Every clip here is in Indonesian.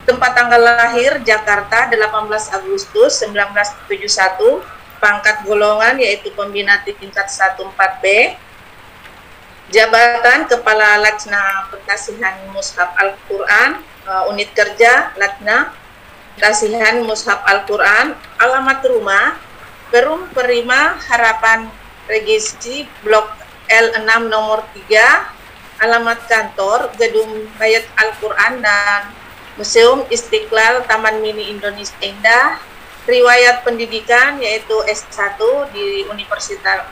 Tempat tanggal lahir Jakarta 18 Agustus 1971, pangkat golongan yaitu pembina tingkat 14B, jabatan Kepala Lajna Pentasihan Mushaf Al-Quran, unit kerja Lajna Pentasihan Mushaf Al-Quran, alamat rumah Perum Perima Harapan Regisi Blok L6 nomor 3, alamat kantor Gedung Bayat Al-Quran dan Museum Istiqlal Taman Mini Indonesia Indah, riwayat pendidikan yaitu S1 di Universitas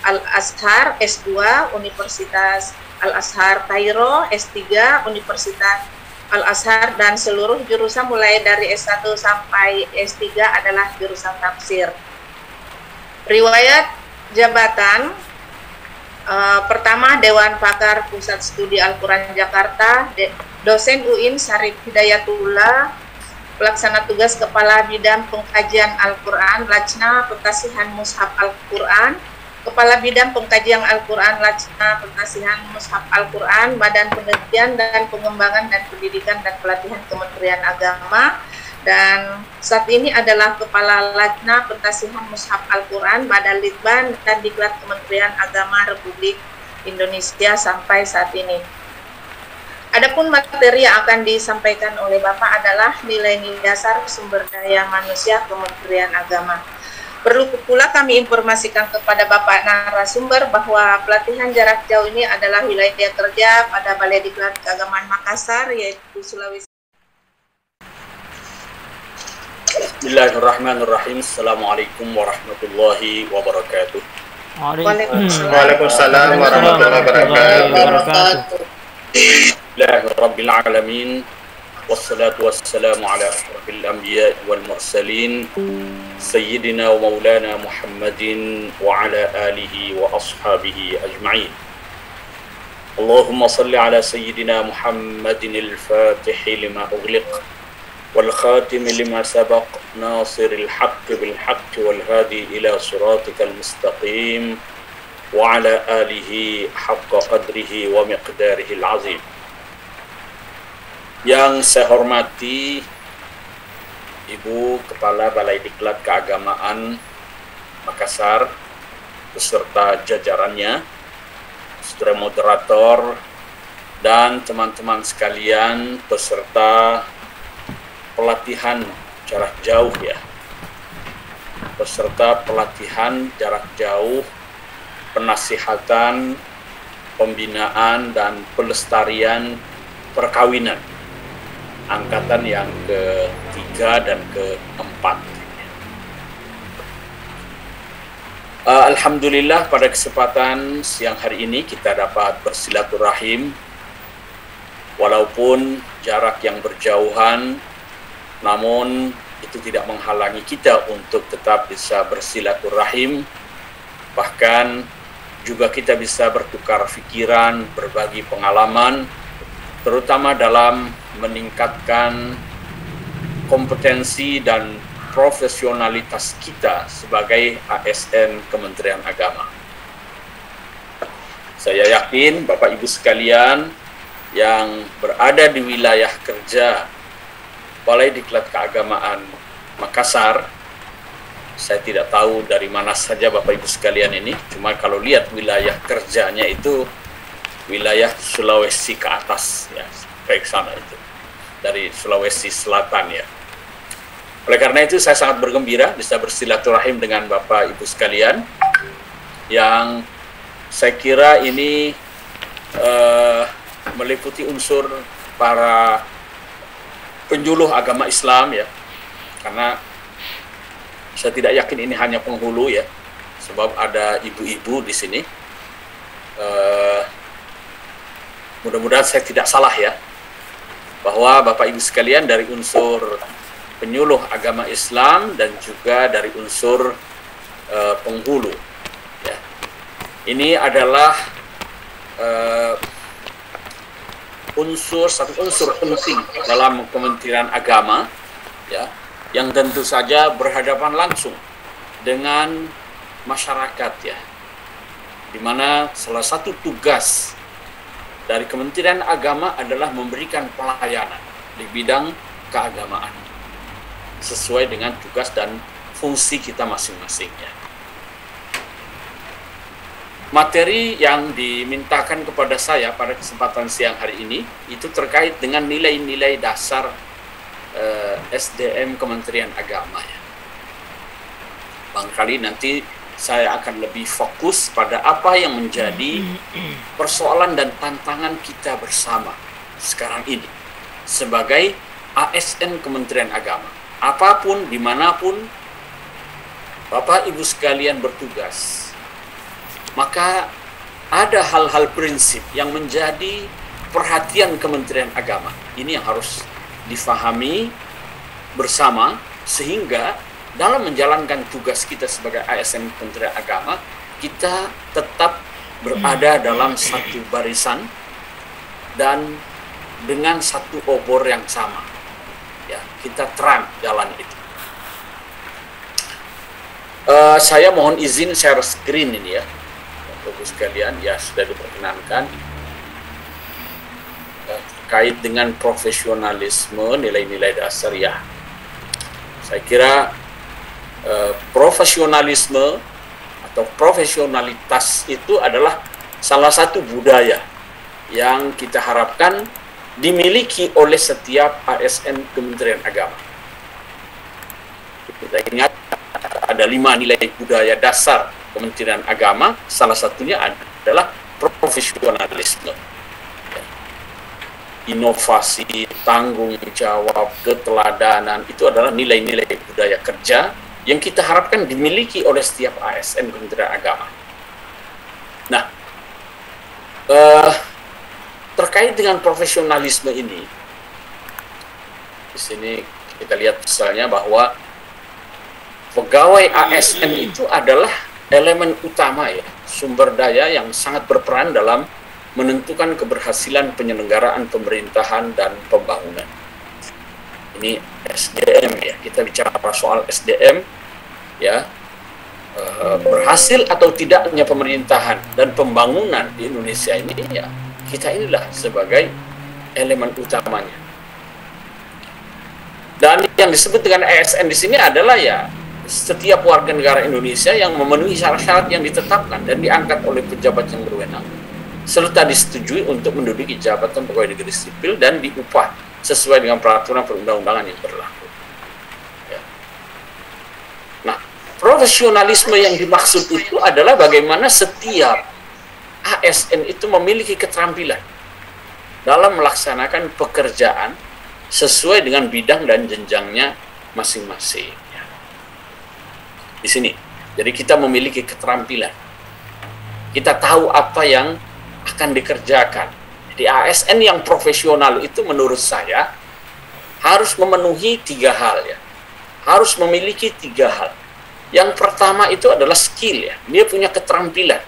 Al-Azhar, S2 Universitas Al-Azhar Kairo, S3 Universitas Al-Azhar, dan seluruh jurusan mulai dari S1 sampai S3 adalah jurusan tafsir. Riwayat jabatan pertama Dewan Pakar Pusat Studi Al-Quran Jakarta, dosen UIN Syarif Hidayatullah, pelaksana tugas Kepala Bidang Pengkajian Al-Quran Lajna Pentasihan Mushaf Al-Quran, Kepala Bidang Pengkajian Al-Quran Lajna Pentasihan Mushaf Al-Quran, Badan Penelitian dan Pengembangan dan Pendidikan dan Pelatihan Kementerian Agama, dan saat ini adalah Kepala Lajna Pentasihan Mushaf Al-Quran, Badan Litbang dan Diklat Kementerian Agama Republik Indonesia sampai saat ini. Adapun materi yang akan disampaikan oleh Bapak adalah nilai-nilai dasar sumber daya manusia Kementerian Agama. Perlu pula kami informasikan kepada Bapak narasumber bahwa pelatihan jarak jauh ini adalah wilayah kerja pada Balai Diklat Keagamaan Makassar, yaitu Sulawesi. Bismillahirrahmanirrahim. Assalamualaikum warahmatullahi wabarakatuh. Waalaikumsalam warahmatullahi wabarakatuh. Rabbil alamin, wassalatu wassalamu ala ashrafil anbiya wal mursalin, sayyidina wa maulana Muhammadin wa ala alihi wa ashabihi ajma'in. Allahumma salli ala sayyidina Muhammadin al-fatihi lima ughliq wal khatimi lima sabaq, nasiril haqqi bil haqqi wal hadi ila siratikal mustaqim wa ala alihi haqqa qadrihi wa miqdarihi al-azim. Yang saya hormati Ibu Kepala Balai Diklat Keagamaan Makassar beserta jajarannya, saudara moderator, dan teman-teman sekalian peserta pelatihan jarak jauh ya. Peserta pelatihan jarak jauh, penasihatan, pembinaan, dan pelestarian perkawinan angkatan yang ketiga dan keempat. Alhamdulillah pada kesempatan siang hari ini kita dapat bersilaturahim walaupun jarak yang berjauhan, namun itu tidak menghalangi kita untuk tetap bisa bersilaturahim, bahkan juga kita bisa bertukar pikiran, berbagi pengalaman, terutama dalam meningkatkan kompetensi dan profesionalitas kita sebagai ASN Kementerian Agama. Saya yakin Bapak Ibu sekalian yang berada di wilayah kerja Balai Diklat Keagamaan Makassar, saya tidak tahu dari mana saja Bapak Ibu sekalian ini, cuma kalau lihat wilayah kerjanya itu wilayah Sulawesi ke atas ya, baik sana itu dari Sulawesi Selatan ya. Oleh karena itu saya sangat bergembira bisa bersilaturahim dengan Bapak Ibu sekalian yang saya kira ini meliputi unsur para penjuluh agama Islam ya, karena saya tidak yakin ini hanya penghulu ya, sebab ada ibu-ibu di sini. Mudah-mudahan saya tidak salah ya, bahwa Bapak Ibu sekalian dari unsur penyuluh agama Islam dan juga dari unsur penghulu. Ya. Ini adalah satu unsur penting dalam Kementerian Agama, ya, yang tentu saja berhadapan langsung dengan masyarakat, ya, di mana salah satu tugas dari Kementerian Agama adalah memberikan pelayanan di bidang keagamaan sesuai dengan tugas dan fungsi kita masing-masing ya. Materi yang dimintakan kepada saya pada kesempatan siang hari ini itu terkait dengan nilai-nilai dasar SDM Kementerian Agama ya. Barangkali nanti saya akan lebih fokus pada apa yang menjadi persoalan dan tantangan kita bersama sekarang ini sebagai ASN Kementerian Agama. Apapun, dimanapun Bapak Ibu sekalian bertugas, maka ada hal-hal prinsip yang menjadi perhatian Kementerian Agama. Ini yang harus difahami bersama sehingga dalam menjalankan tugas kita sebagai ASN Kementerian Agama, kita tetap berada dalam satu barisan dan dengan satu obor yang sama. Ya, kita terang jalan itu. Saya mohon izin share screen ini ya, Bapak sekalian, ya sudah diperkenankan. Terkait dengan profesionalisme, nilai-nilai dasar ya. Saya kira profesionalisme atau profesionalitas itu adalah salah satu budaya yang kita harapkan dimiliki oleh setiap ASN Kementerian Agama. Kita ingat ada 5 nilai budaya dasar Kementerian Agama, salah satunya adalah profesionalisme. Inovasi, tanggung jawab, keteladanan, itu adalah nilai-nilai budaya kerja yang kita harapkan dimiliki oleh setiap ASN Kementerian Agama. Nah, terkait dengan profesionalisme ini, di sini kita lihat misalnya bahwa pegawai ASN itu adalah elemen utama ya, sumber daya yang sangat berperan dalam menentukan keberhasilan penyelenggaraan pemerintahan dan pembangunan. Ini SDM ya, kita bicara soal SDM ya, berhasil atau tidaknya pemerintahan dan pembangunan di Indonesia ini ya, kita inilah sebagai elemen utamanya. Dan yang disebut dengan ASN di sini adalah ya setiap warga negara Indonesia yang memenuhi syarat-syarat yang ditetapkan dan diangkat oleh pejabat yang berwenang, serta disetujui untuk menduduki jabatan pegawai negeri sipil dan diupah sesuai dengan peraturan perundang-undangan yang berlaku. Ya. Nah, profesionalisme yang dimaksud itu adalah bagaimana setiap ASN itu memiliki keterampilan dalam melaksanakan pekerjaan sesuai dengan bidang dan jenjangnya masing-masing. Ya. Di sini, jadi kita memiliki keterampilan. Kita tahu apa yang akan dikerjakan. Di ASN yang profesional itu menurut saya harus memenuhi 3 hal ya. Harus memiliki 3 hal. Yang pertama itu adalah skill ya. Dia punya keterampilan.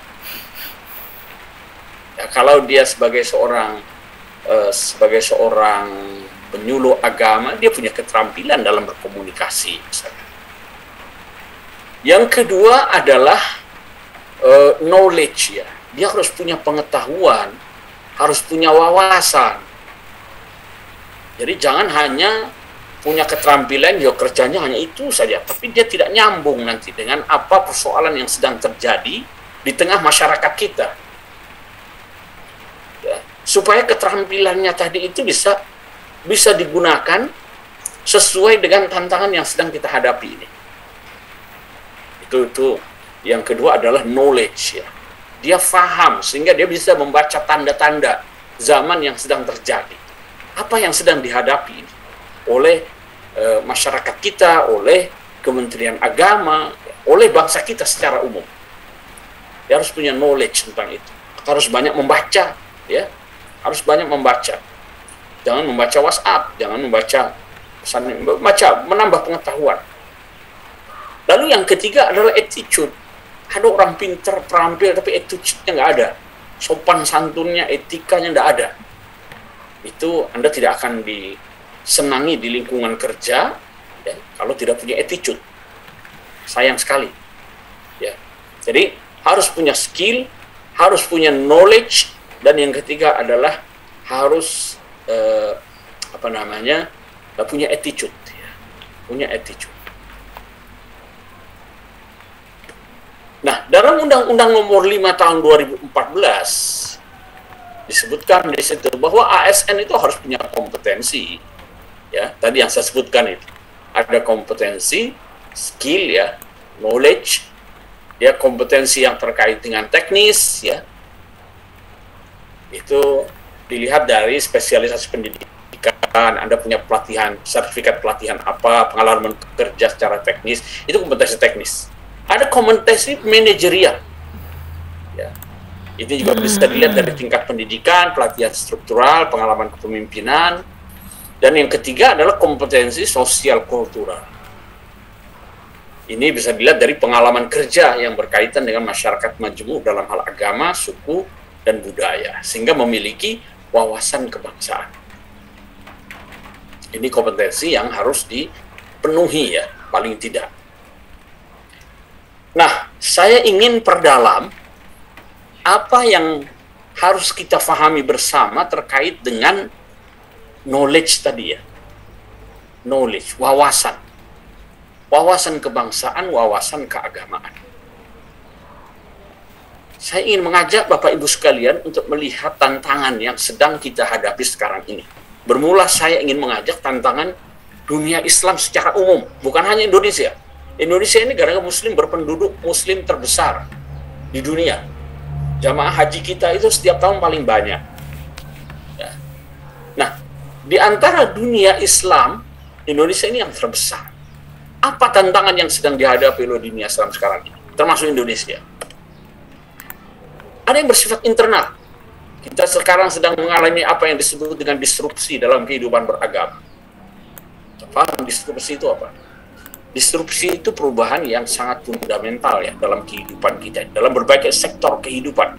Ya, kalau dia sebagai seorang penyuluh agama, dia punya keterampilan dalam berkomunikasi misalnya. Yang kedua adalah knowledge ya. Dia harus punya pengetahuan, harus punya wawasan. Jadi jangan hanya punya keterampilan, ya kerjanya hanya itu saja, tapi dia tidak nyambung nanti dengan apa persoalan yang sedang terjadi di tengah masyarakat kita. Ya, supaya keterampilannya tadi itu bisa digunakan sesuai dengan tantangan yang sedang kita hadapi ini. Itu yang kedua adalah knowledge ya. Dia faham sehingga dia bisa membaca tanda-tanda zaman yang sedang terjadi. Apa yang sedang dihadapi oleh masyarakat kita, oleh Kementerian Agama, oleh bangsa kita secara umum. Dia harus punya knowledge tentang itu. Harus banyak membaca, ya. Harus banyak membaca. Jangan membaca WhatsApp, jangan membaca pesan, menambah pengetahuan. Lalu yang ketiga adalah attitude. Ada orang pinter, terampil, tapi attitude-nya nggak ada. Sopan santunnya, etikanya nggak ada. Itu Anda tidak akan disenangi di lingkungan kerja ya, kalau tidak punya attitude. Sayang sekali. Ya. Jadi harus punya skill, harus punya knowledge, dan yang ketiga adalah harus nggak punya attitude, ya. Punya attitude. Nah, dalam Undang-Undang Nomor 5 Tahun 2014 disebutkan di situ bahwa ASN itu harus punya kompetensi, ya. Tadi yang saya sebutkan itu ada kompetensi, skill, ya, knowledge, ya, kompetensi yang terkait dengan teknis, ya. Itu dilihat dari spesialisasi pendidikan, Anda punya pelatihan, sertifikat pelatihan apa, pengalaman kerja secara teknis, itu kompetensi teknis. Ada kompetensi manajerial, ya. Itu juga bisa dilihat dari tingkat pendidikan, pelatihan struktural, pengalaman kepemimpinan, dan yang ketiga adalah kompetensi sosial kultural. Ini bisa dilihat dari pengalaman kerja yang berkaitan dengan masyarakat majmuk dalam hal agama, suku, dan budaya, sehingga memiliki wawasan kebangsaan. Ini kompetensi yang harus dipenuhi, ya, paling tidak. Nah, saya ingin perdalam apa yang harus kita pahami bersama terkait dengan knowledge tadi, ya. Knowledge, wawasan. Wawasan kebangsaan, wawasan keagamaan. Saya ingin mengajak Bapak Ibu sekalian untuk melihat tantangan yang sedang kita hadapi sekarang ini. Bermula saya ingin mengajak tantangan dunia Islam secara umum, bukan hanya Indonesia. Indonesia ini negara muslim berpenduduk muslim terbesar di dunia. Jamaah haji kita itu setiap tahun paling banyak. Ya. Nah, di antara dunia Islam, Indonesia ini yang terbesar. Apa tantangan yang sedang dihadapi oleh dunia Islam sekarang ini, termasuk Indonesia? Ada yang bersifat internal. Kita sekarang sedang mengalami apa yang disebut dengan disrupsi dalam kehidupan beragama. Paham disrupsi itu apa? Disrupsi itu perubahan yang sangat fundamental, ya, dalam kehidupan kita, dalam berbagai sektor kehidupan.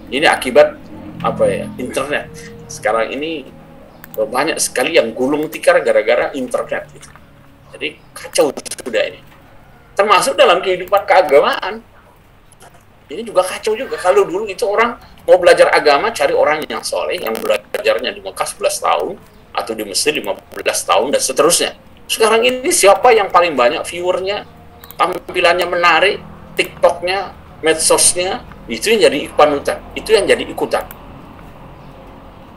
Ini akibat apa, ya, internet. Sekarang ini banyak sekali yang gulung tikar gara-gara internet. Gitu. Jadi kacau sudah ini. Termasuk dalam kehidupan keagamaan. Ini juga kacau juga. Kalau dulu itu orang mau belajar agama, cari orang yang soleh, yang belajarnya di Mekah 11 tahun, atau di Mesir 15 tahun, dan seterusnya. Sekarang ini siapa yang paling banyak viewernya, tampilannya menarik, TikToknya, medsosnya, itu yang jadi panutan, itu yang jadi ikutan.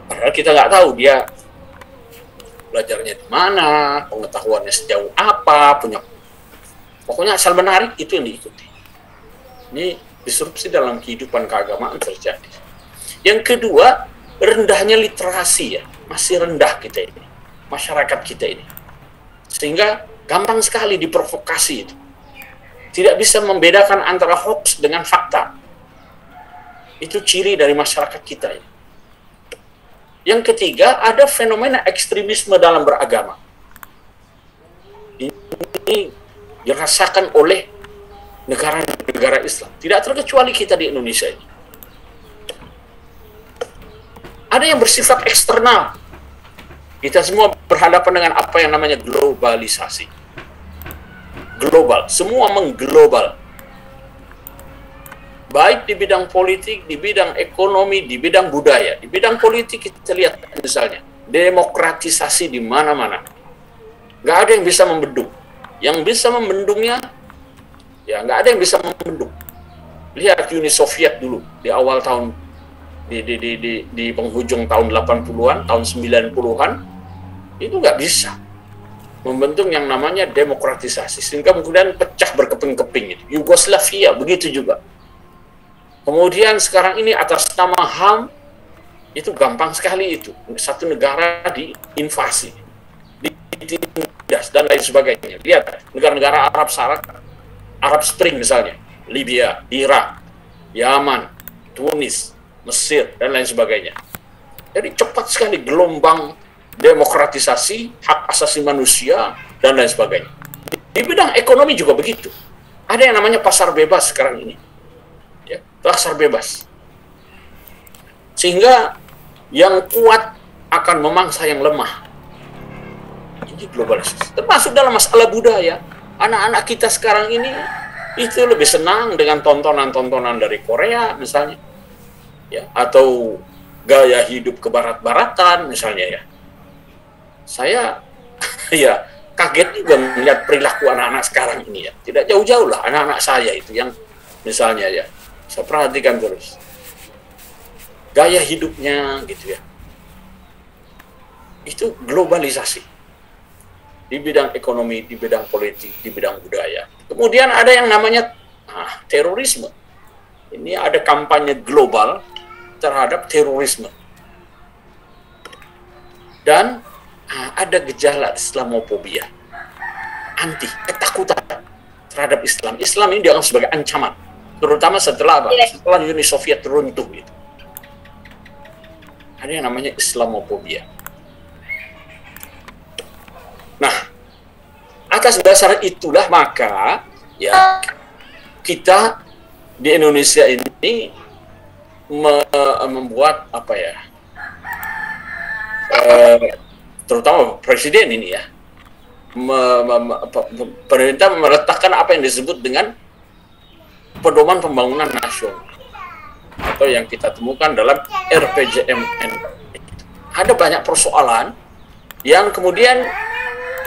Padahal kita nggak tahu dia belajarnya di mana, pengetahuannya sejauh apa, pokoknya asal menarik itu yang diikuti. Ini disrupsi dalam kehidupan keagamaan terjadi. Yang kedua, rendahnya literasi, ya, masih rendah kita ini, masyarakat kita ini. Sehingga gampang sekali diprovokasi itu. Tidak bisa membedakan antara hoax dengan fakta. Itu ciri dari masyarakat kita ini. Yang ketiga, ada fenomena ekstremisme dalam beragama. Ini dirasakan oleh negara-negara Islam. Tidak terkecuali kita di Indonesia ini. Ada yang bersifat eksternal. Kita semua berhadapan dengan apa yang namanya globalisasi. Global, semua mengglobal. Baik di bidang politik, di bidang ekonomi, di bidang budaya. Di bidang politik kita lihat misalnya, demokratisasi di mana-mana. Nggak ada yang bisa membendung. Yang bisa membendungnya, ya nggak ada yang bisa membendung. Lihat Uni Soviet dulu, di awal tahun di penghujung tahun 80-an, tahun 90-an, itu nggak bisa membentuk yang namanya demokratisasi, sehingga kemudian pecah berkeping-keping. Yugoslavia begitu juga. Kemudian sekarang ini atas nama HAM, itu gampang sekali itu. Satu negara diinvasi, ditindas, dan lain sebagainya. Lihat, negara-negara Arab Spring misalnya, Libya, Irak, Yaman, Tunis, Mesir, dan lain sebagainya. Jadi cepat sekali gelombang demokratisasi, hak asasi manusia, dan lain sebagainya. Di bidang ekonomi juga begitu. Ada yang namanya pasar bebas sekarang ini. Ya, pasar bebas. Sehingga yang kuat akan memangsa yang lemah. Ini globalisasi. Termasuk dalam masalah budaya. Anak-anak kita sekarang ini itu lebih senang dengan tontonan-tontonan dari Korea misalnya. Ya, atau gaya hidup kebarat-baratan misalnya, ya. Saya ya kaget juga melihat perilaku anak-anak sekarang ini ya. Tidak jauh-jauh lah anak-anak saya itu yang misalnya ya, saya perhatikan terus gaya hidupnya gitu ya. Itu globalisasi di bidang ekonomi, di bidang politik, di bidang budaya. Kemudian ada yang namanya terorisme. Ini ada kampanye global terhadap terorisme. Dan ada gejala Islamofobia, ketakutan terhadap Islam. Islam ini dianggap sebagai ancaman, terutama setelah apa? Setelah Uni Soviet runtuh gitu. Ada yang namanya Islamofobia. Nah, atas dasar itulah maka ya kita di Indonesia ini membuat apa ya, terutama presiden ini ya, pemerintah meletakkan apa yang disebut dengan pedoman pembangunan nasional atau yang kita temukan dalam RPJMN. Ada banyak persoalan yang kemudian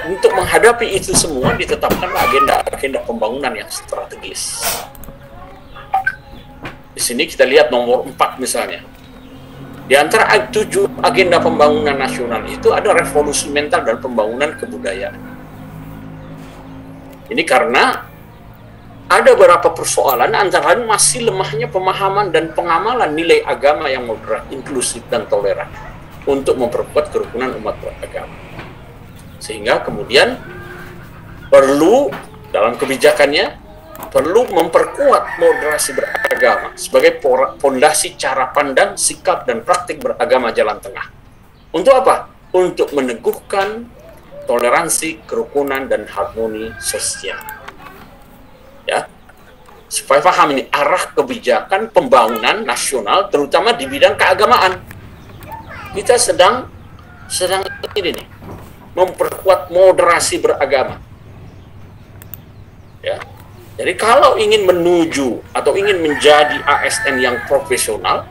untuk menghadapi itu semua ditetapkan agenda pembangunan yang strategis. Di sini kita lihat nomor 4 misalnya. Di antara 7 agenda pembangunan nasional itu ada revolusi mental dan pembangunan kebudayaan. Ini karena ada beberapa persoalan antara lain masih lemahnya pemahaman dan pengamalan nilai agama yang moderat, inklusif, dan toleran untuk memperkuat kerukunan umat beragama. Sehingga kemudian perlu dalam kebijakannya perlu memperkuat moderasi beragama sebagai fondasi cara pandang, sikap, dan praktik beragama jalan tengah. Untuk apa? Untuk meneguhkan toleransi, kerukunan, dan harmoni sosial. Ya, supaya paham ini arah kebijakan pembangunan nasional, terutama di bidang keagamaan. Kita sedang ini nih, memperkuat moderasi beragama. Ya. Jadi kalau ingin menuju atau ingin menjadi ASN yang profesional,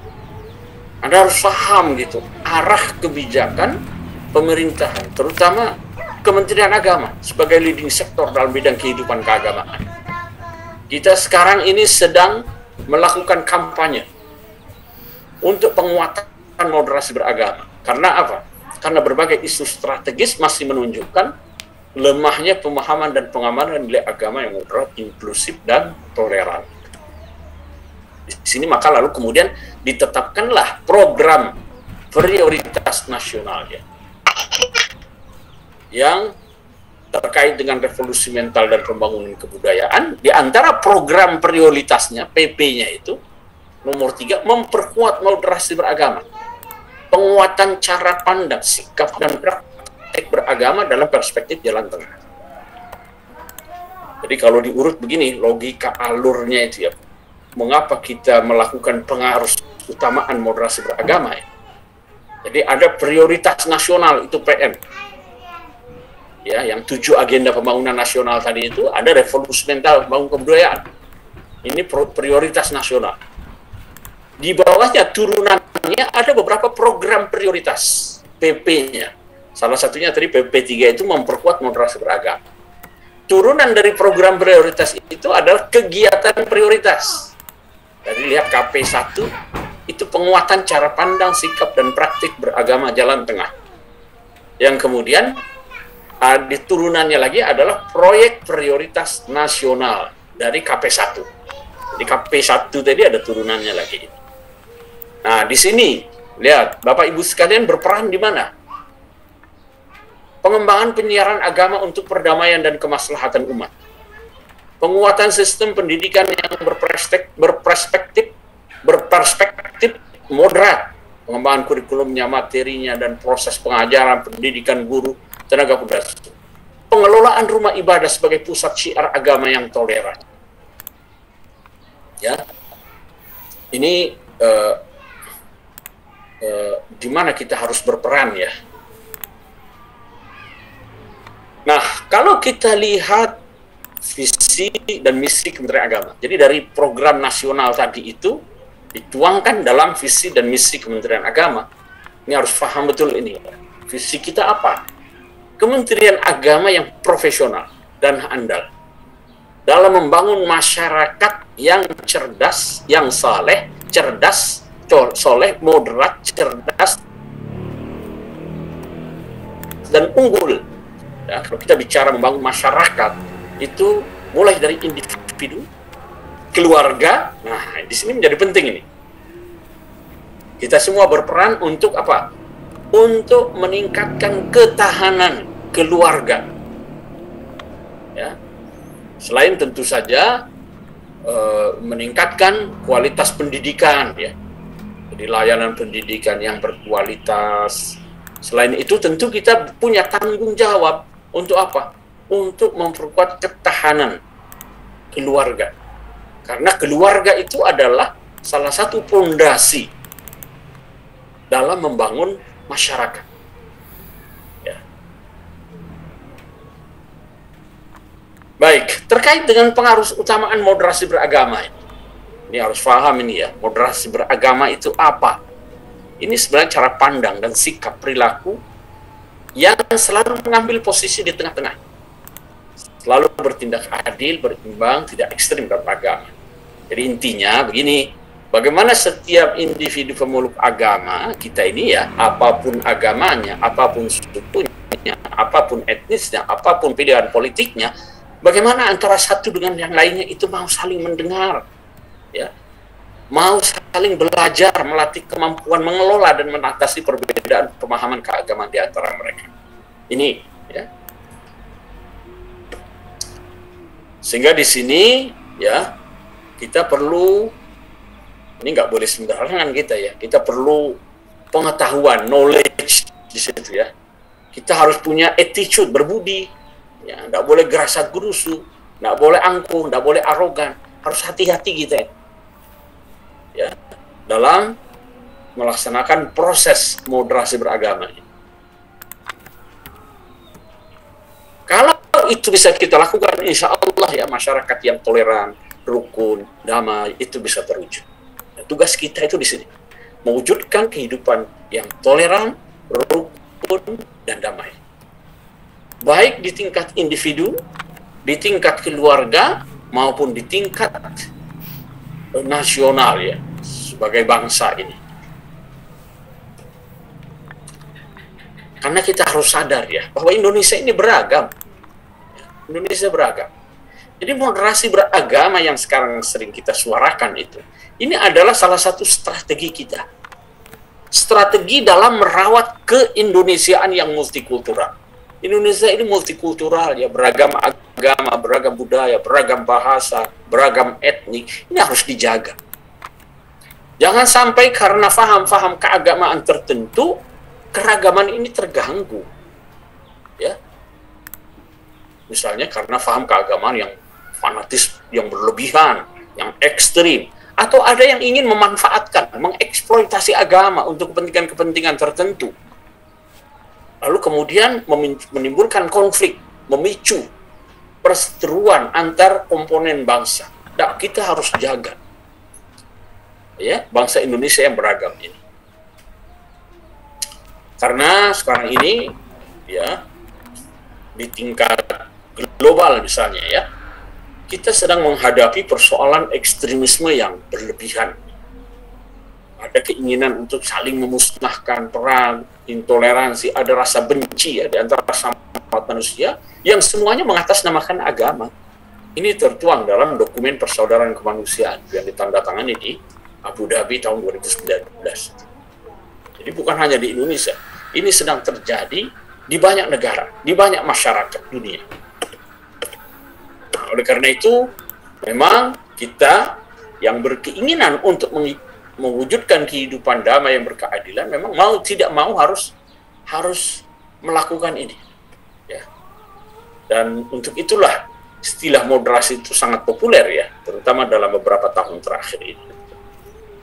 Anda harus paham gitu arah kebijakan pemerintahan, terutama Kementerian Agama sebagai leading sektor dalam bidang kehidupan keagamaan. Kita sekarang ini sedang melakukan kampanye untuk penguatan moderasi beragama. Karena apa? Karena berbagai isu strategis masih menunjukkan lemahnya pemahaman dan pengamalan nilai agama yang moderat, inklusif, dan toleran. Di sini maka lalu kemudian ditetapkanlah program prioritas nasional ya, yang terkait dengan revolusi mental dan pembangunan kebudayaan. Di antara program prioritasnya, PP-nya itu nomor 3, memperkuat moderasi beragama, penguatan cara pandang, sikap, dan praktik beragama dalam perspektif jalan tengah. Jadi kalau diurut begini, logika alurnya itu ya, mengapa kita melakukan pengaruh utamaan moderasi beragama ya. Jadi ada prioritas nasional, itu PM. Ya, yang 7 agenda pembangunan nasional tadi itu ada revolusi mental, bangun kebudayaan. Ini prioritas nasional. Di bawahnya turunannya ada beberapa program prioritas PP-nya. Salah satunya tadi PP3 itu memperkuat moderasi beragama. Turunan dari program prioritas itu adalah kegiatan prioritas. Jadi lihat KP1 itu penguatan cara pandang, sikap, dan praktik beragama jalan tengah. Yang kemudian di turunannya lagi adalah proyek prioritas nasional dari KP1. Jadi KP1 tadi ada turunannya lagi. Nah, di sini lihat Bapak Ibu sekalian berperan di mana? Pengembangan penyiaran agama untuk perdamaian dan kemaslahatan umat. Penguatan sistem pendidikan yang berperspektif moderat. Pengembangan kurikulumnya, materinya, dan proses pengajaran, pendidikan guru, tenaga pendidik. Pengelolaan rumah ibadah sebagai pusat syiar agama yang toleran. Ya, ini di mana kita harus berperan ya. Nah, kalau kita lihat visi dan misi Kementerian Agama, jadi dari program nasional tadi itu dituangkan dalam visi dan misi Kementerian Agama. Ini harus paham betul ini. Visi kita apa? Kementerian beragama yang profesional dan handal dalam membangun masyarakat yang cerdas, yang saleh, cerdas, soleh, moderat, cerdas, dan unggul. Ya, kalau kita bicara membangun masyarakat, itu mulai dari individu, keluarga. Nah, di sini menjadi penting ini. Kita semua berperan untuk apa? Untuk meningkatkan ketahanan keluarga. Ya. Selain tentu saja meningkatkan kualitas pendidikan, ya. Jadi layanan pendidikan yang berkualitas. Selain itu tentu kita punya tanggung jawab untuk apa? Untuk memperkuat ketahanan keluarga. Karena keluarga itu adalah salah satu fondasi dalam membangun masyarakat. Ya. Baik, terkait dengan pengaruh utamaan moderasi beragama ini harus paham ini ya, moderasi beragama itu apa? Ini sebenarnya cara pandang dan sikap perilaku yang selalu mengambil posisi di tengah-tengah. Selalu bertindak adil, berimbang, tidak ekstrim dalam agama. Jadi intinya begini, bagaimana setiap individu pemeluk agama kita ini ya, apapun agamanya, apapun sukunya, apapun etnisnya, apapun pilihan politiknya, bagaimana antara satu dengan yang lainnya itu mau saling mendengar, ya, mau saling belajar, melatih kemampuan mengelola dan mengatasi perbedaan pemahaman keagamaan di antara mereka. Ini, ya. Sehingga di sini, ya, kita perlu, ini nggak boleh sembarangan kita ya, kita perlu pengetahuan, knowledge di situ ya. Kita harus punya attitude, berbudi, ya, nggak boleh gerasa gerusu, nggak boleh angkuh, nggak boleh arogan, harus hati-hati kita ya, dalam melaksanakan proses moderasi beragama. Kalau itu bisa kita lakukan, insya Allah ya, masyarakat yang toleran, rukun, damai itu bisa terwujud. Nah, tugas kita itu di sini, mewujudkan kehidupan yang toleran, rukun, dan damai. Baik di tingkat individu, di tingkat keluarga, maupun di tingkat nasional ya, sebagai bangsa ini. Karena kita harus sadar ya, bahwa Indonesia ini beragam. Indonesia beragam. Jadi moderasi beragama yang sekarang sering kita suarakan itu, ini adalah salah satu strategi kita. Strategi dalam merawat keindonesiaan yang multikultural. Indonesia ini multikultural ya, beragam agama, beragam budaya, beragam bahasa, beragam etnik. Ini harus dijaga. Jangan sampai karena faham-faham keagamaan tertentu, keragaman ini terganggu. Ya. Misalnya karena faham keagamaan yang fanatis, yang berlebihan, yang ekstrim, atau ada yang ingin memanfaatkan, mengeksploitasi agama untuk kepentingan-kepentingan tertentu. Lalu kemudian menimbulkan konflik, memicu perseteruan antar komponen bangsa. Nah, kita harus jaga ya, bangsa Indonesia yang beragam ini. Karena sekarang ini ya, di tingkat global misalnya ya, kita sedang menghadapi persoalan ekstremisme yang berlebihan. Ada keinginan untuk saling memusnahkan, perang, intoleransi, ada rasa benci ya di antara sesama manusia yang semuanya mengatasnamakan agama. Ini tertuang dalam dokumen persaudaraan kemanusiaan yang ditandatangani di Abu Dhabi tahun 2019. Jadi bukan hanya di Indonesia, ini sedang terjadi di banyak negara, di banyak masyarakat dunia. Nah, oleh karena itu, memang kita yang berkeinginan untuk mewujudkan kehidupan damai yang berkeadilan, memang mau tidak mau harus melakukan ini. Ya. Dan untuk itulah istilah moderasi itu sangat populer ya, terutama dalam beberapa tahun terakhir ini.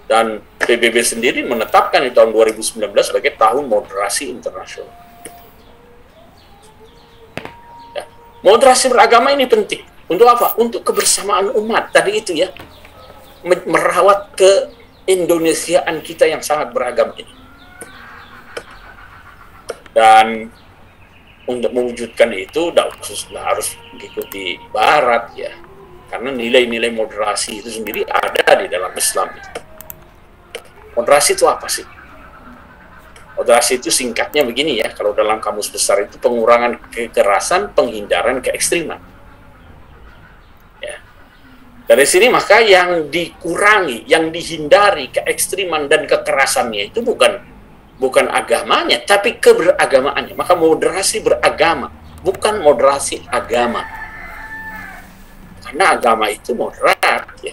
Dan PBB sendiri menetapkan di tahun 2019 sebagai tahun moderasi internasional. Ya. Moderasi beragama ini penting. Untuk apa? Untuk kebersamaan umat. Tadi itu ya, merawat keindonesiaan kita yang sangat beragam ini. Dan untuk mewujudkan itu harus mengikuti Barat ya, karena nilai-nilai moderasi itu sendiri ada di dalam Islam. Moderasi itu apa sih? Moderasi itu singkatnya begini ya, kalau dalam kamus besar itu pengurangan kekerasan, penghindaran keekstriman. Ya. Dari sini maka yang dikurangi, yang dihindari keekstriman dan kekerasannya itu bukan agamanya, tapi keberagamaannya. Maka moderasi beragama, bukan moderasi agama. Karena agama itu moderat ya.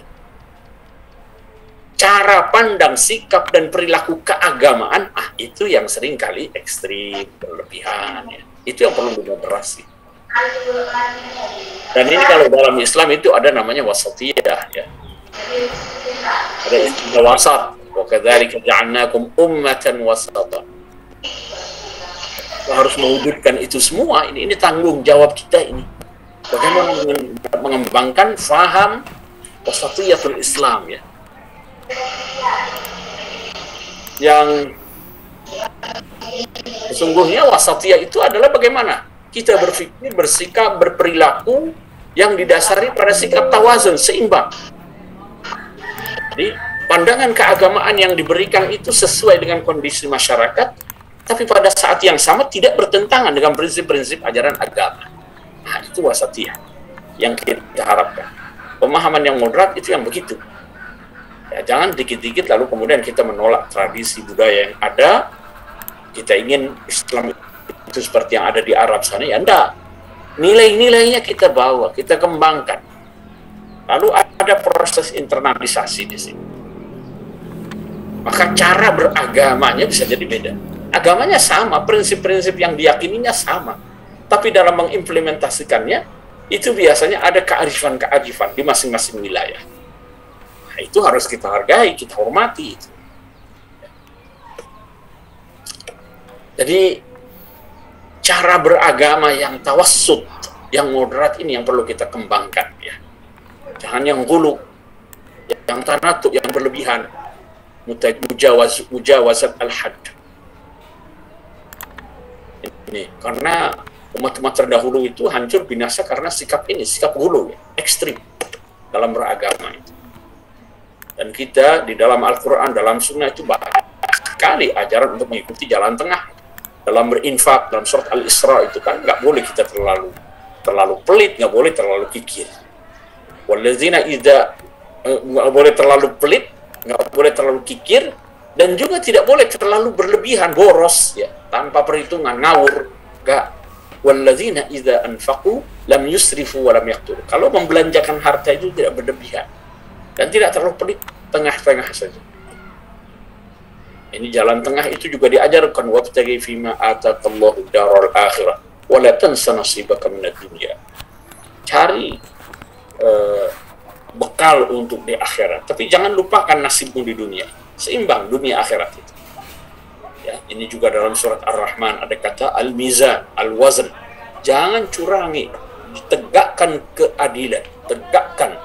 Cara pandang, sikap, dan perilaku keagamaan, itu yang seringkali ekstrim, berlebihan. Ya. Itu yang perlu dimoderasi. Dan ini kalau dalam Islam itu ada namanya wasatiyah. Ya. Ada istilah wasat. Wa kadzalika ja'alnakum ummatan wasatan. Kita harus mewujudkan itu semua. Ini tanggung jawab kita ini. Bagaimana mengembangkan faham wasatiyatul Islam ya. Yang sesungguhnya wasatiyah itu adalah bagaimana kita berpikir, bersikap, berperilaku yang didasari pada sikap tawazun, seimbang. Jadi pandangan keagamaan yang diberikan itu sesuai dengan kondisi masyarakat, tapi pada saat yang sama tidak bertentangan dengan prinsip-prinsip ajaran agama. Nah, itu wasatiyah yang kita harapkan. Pemahaman yang moderat itu yang begitu. Ya, jangan dikit-dikit lalu kemudian kita menolak tradisi budaya yang ada, kita ingin Islam itu seperti yang ada di Arab sana, ya enggak. Nilai-nilainya kita bawa, kita kembangkan. Lalu ada proses internalisasi di sini. Maka cara beragamanya bisa jadi beda. Agamanya sama, prinsip-prinsip yang diyakininya sama. Tapi dalam mengimplementasikannya, itu biasanya ada kearifan-kearifan di masing-masing wilayah. Nah, itu harus kita hargai, kita hormati. Jadi, cara beragama yang tawassut, yang moderat ini yang perlu kita kembangkan. Ya. Jangan yang gulu, yang tanatuk, yang berlebihan. Mujawazat al-had. Ini, karena umat-umat terdahulu itu hancur binasa karena sikap ini, sikap gulu, ya, ekstrim dalam beragama itu. Dan kita di dalam Al-Quran, dalam Sunnah itu banyak sekali ajaran untuk mengikuti jalan tengah. Dalam berinfak, dalam surat Al-Isra itu kan nggak boleh kita terlalu pelit, nggak boleh terlalu kikir. Wallazina idza nggak boleh terlalu pelit, nggak boleh terlalu kikir, dan juga tidak boleh terlalu berlebihan, boros, ya, tanpa perhitungan, ngawur, nggak. Wallazina idza anfaqu lam yusrifu wa lam yaqtur. Kalau membelanjakan harta itu tidak berlebihan. Dan tidak terlalu pelit, tengah-tengah saja. Ini jalan tengah itu juga diajarkan, wabtaghi fima atakallahu daral akhirah wa la tansa nasibaka minad dunya. Cari bekal untuk di akhirat, tapi jangan lupakan nasibmu di dunia. Seimbang dunia akhirat itu. Ya, ini juga dalam surat Ar-Rahman ada kata al-mizan, al-wazn. Jangan curangi, tegakkan keadilan, tegakkan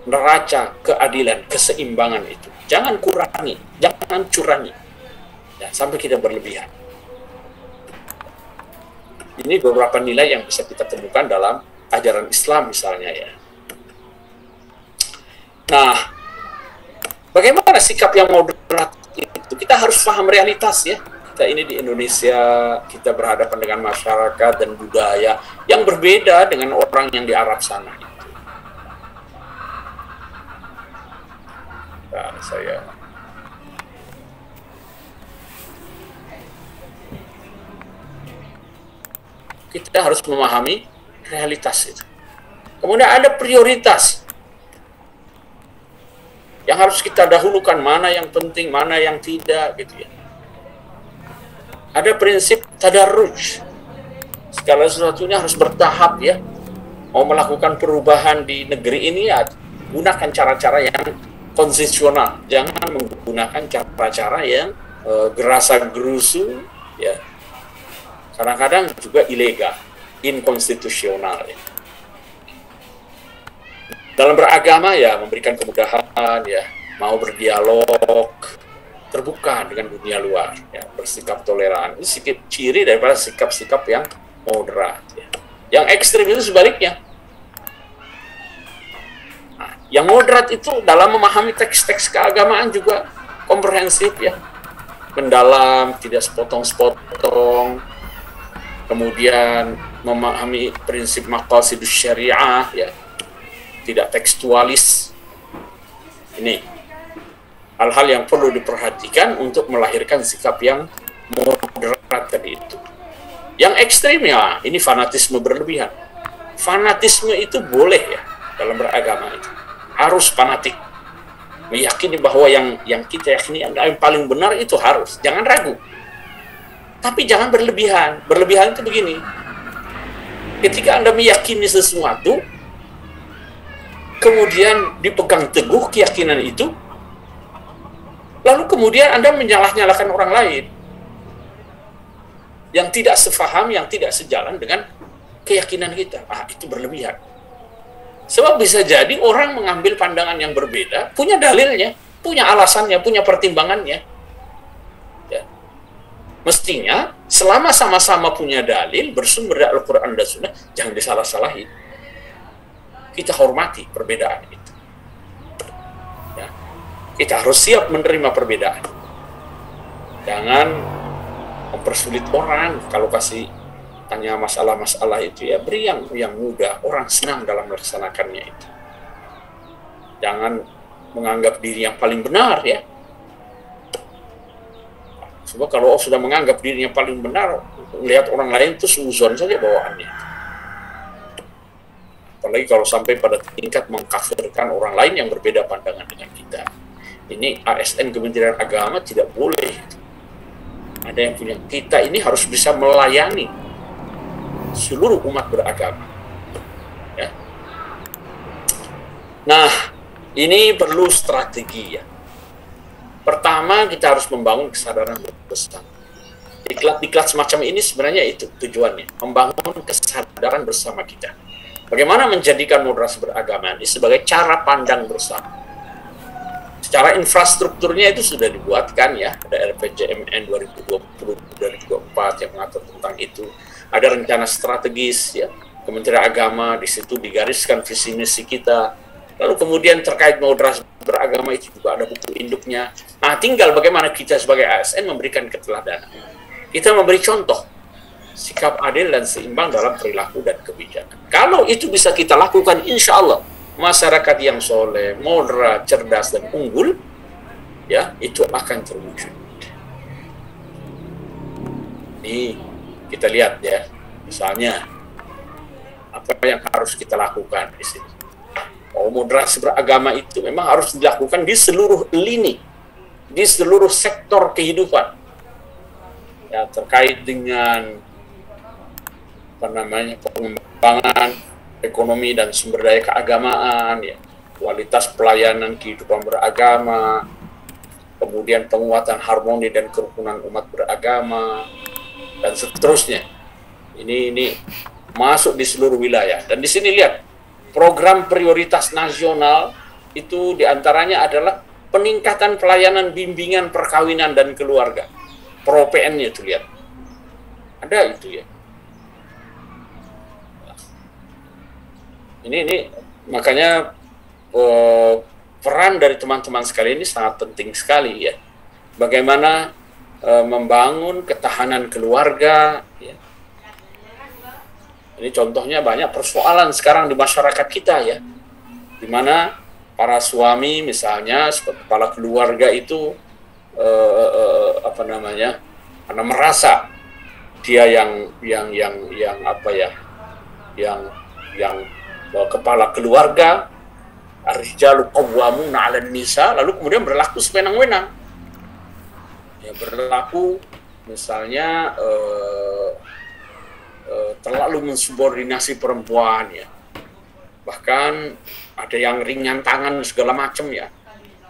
neraca keadilan, keseimbangan itu. Jangan kurangi, jangan curangi. Ya, sampai kita berlebihan. Ini beberapa nilai yang bisa kita temukan dalam ajaran Islam misalnya ya. Nah, bagaimana sikap yang moderat itu? Kita harus paham realitas ya. Kita ini di Indonesia, kita berhadapan dengan masyarakat dan budaya yang berbeda dengan orang yang di Arab sana. Kita harus memahami realitas itu. Kemudian ada prioritas yang harus kita dahulukan, mana yang penting, mana yang tidak, gitu ya. Ada prinsip tadarruj. Segala sesuatunya harus bertahap ya. Mau melakukan perubahan di negeri ini ya, gunakan cara-cara yang konstitusional, jangan menggunakan cara-cara yang gerasa gerusu, ya. Kadang-kadang juga ilegal, inkonstitusional. Ya. Dalam beragama ya memberikan kemudahan, ya, mau berdialog, terbuka dengan dunia luar, ya, bersikap toleran. Ini ciri daripada sikap-sikap yang moderat. Ya. Yang ekstrim itu sebaliknya. Nah, yang moderat itu dalam memahami teks-teks keagamaan juga komprehensif ya, mendalam, tidak sepotong-sepotong, kemudian memahami prinsip maqasidus syariah ya, tidak tekstualis. Ini hal-hal yang perlu diperhatikan untuk melahirkan sikap yang moderat tadi itu. Yang ekstrim ya, ini fanatisme berlebihan. Fanatisme itu boleh ya dalam beragama itu. Harus fanatik. Meyakini bahwa yang kita yakini yang paling benar itu harus. Jangan ragu. Tapi jangan berlebihan. Berlebihan itu begini. Ketika Anda meyakini sesuatu, kemudian dipegang teguh keyakinan itu, lalu kemudian Anda menyalah-nyalahkan orang lain yang tidak sefaham, yang tidak sejalan dengan keyakinan kita. Itu berlebihan. Sebab bisa jadi orang mengambil pandangan yang berbeda, punya dalilnya, punya alasannya, punya pertimbangannya. Ya. Mestinya, selama sama-sama punya dalil, bersumber dari Al-Quran dan Sunnah, jangan disalah-salahi. Kita hormati perbedaan itu. Ya. Kita harus siap menerima perbedaan. Jangan mempersulit orang. Kalau kasih tanya masalah-masalah itu ya beri yang mudah, orang senang dalam melaksanakannya itu. Jangan menganggap diri yang paling benar ya. Sebab kalau sudah menganggap diri yang paling benar, melihat orang lain itu suzon saja bawaannya. Apalagi kalau sampai pada tingkat mengkafirkan orang lain yang berbeda pandangan dengan kita. Ini ASN Kementerian Agama tidak boleh. Ada yang punya, kita ini harus bisa melayani seluruh umat beragama. Ya. Nah, ini perlu strategi ya. Pertama, kita harus membangun kesadaran bersama. Diklat-diklat semacam ini sebenarnya itu tujuannya, membangun kesadaran bersama kita. Bagaimana menjadikan moderasi beragama ini sebagai cara pandang bersama. Secara infrastrukturnya itu sudah dibuatkan ya, ada RPJMN 2020-2024 yang mengatur tentang itu. Ada rencana strategis ya, Kementerian Agama di situ digariskan visi misi kita. Lalu kemudian terkait moderasi beragama itu juga ada buku induknya. Nah, tinggal bagaimana kita sebagai ASN memberikan keteladanan. Kita memberi contoh sikap adil dan seimbang dalam perilaku dan kebijakan. Kalau itu bisa kita lakukan, insya Allah masyarakat yang soleh, moderat, cerdas, dan unggul, ya itu akan terwujud. Ini kita lihat ya, misalnya apa yang harus kita lakukan di sini. Moderasi beragama itu memang harus dilakukan di seluruh lini, di seluruh sektor kehidupan. Ya, terkait dengan pengembangan ekonomi dan sumber daya keagamaan, ya, kualitas pelayanan kehidupan beragama, kemudian penguatan harmoni dan kerukunan umat beragama, dan seterusnya. Ini masuk di seluruh wilayah. Dan di sini lihat, program prioritas nasional itu diantaranya adalah peningkatan pelayanan bimbingan perkawinan dan keluarga. Pro-PN-nya itu lihat. Ada itu ya. Ini makanya peran dari teman-teman sekalian ini sangat penting sekali ya. Bagaimana membangun ketahanan keluarga ya. Ini contohnya banyak persoalan sekarang di masyarakat kita ya. Di mana para suami misalnya kepala keluarga itu karena merasa dia yang kepala keluarga, ar-rijalu qawwamuna 'alan nisa, lalu kemudian berlaku sewenang-wenang. Ya, berlaku misalnya terlalu mensubordinasi perempuan ya. Bahkan ada yang ringan tangan segala macam ya.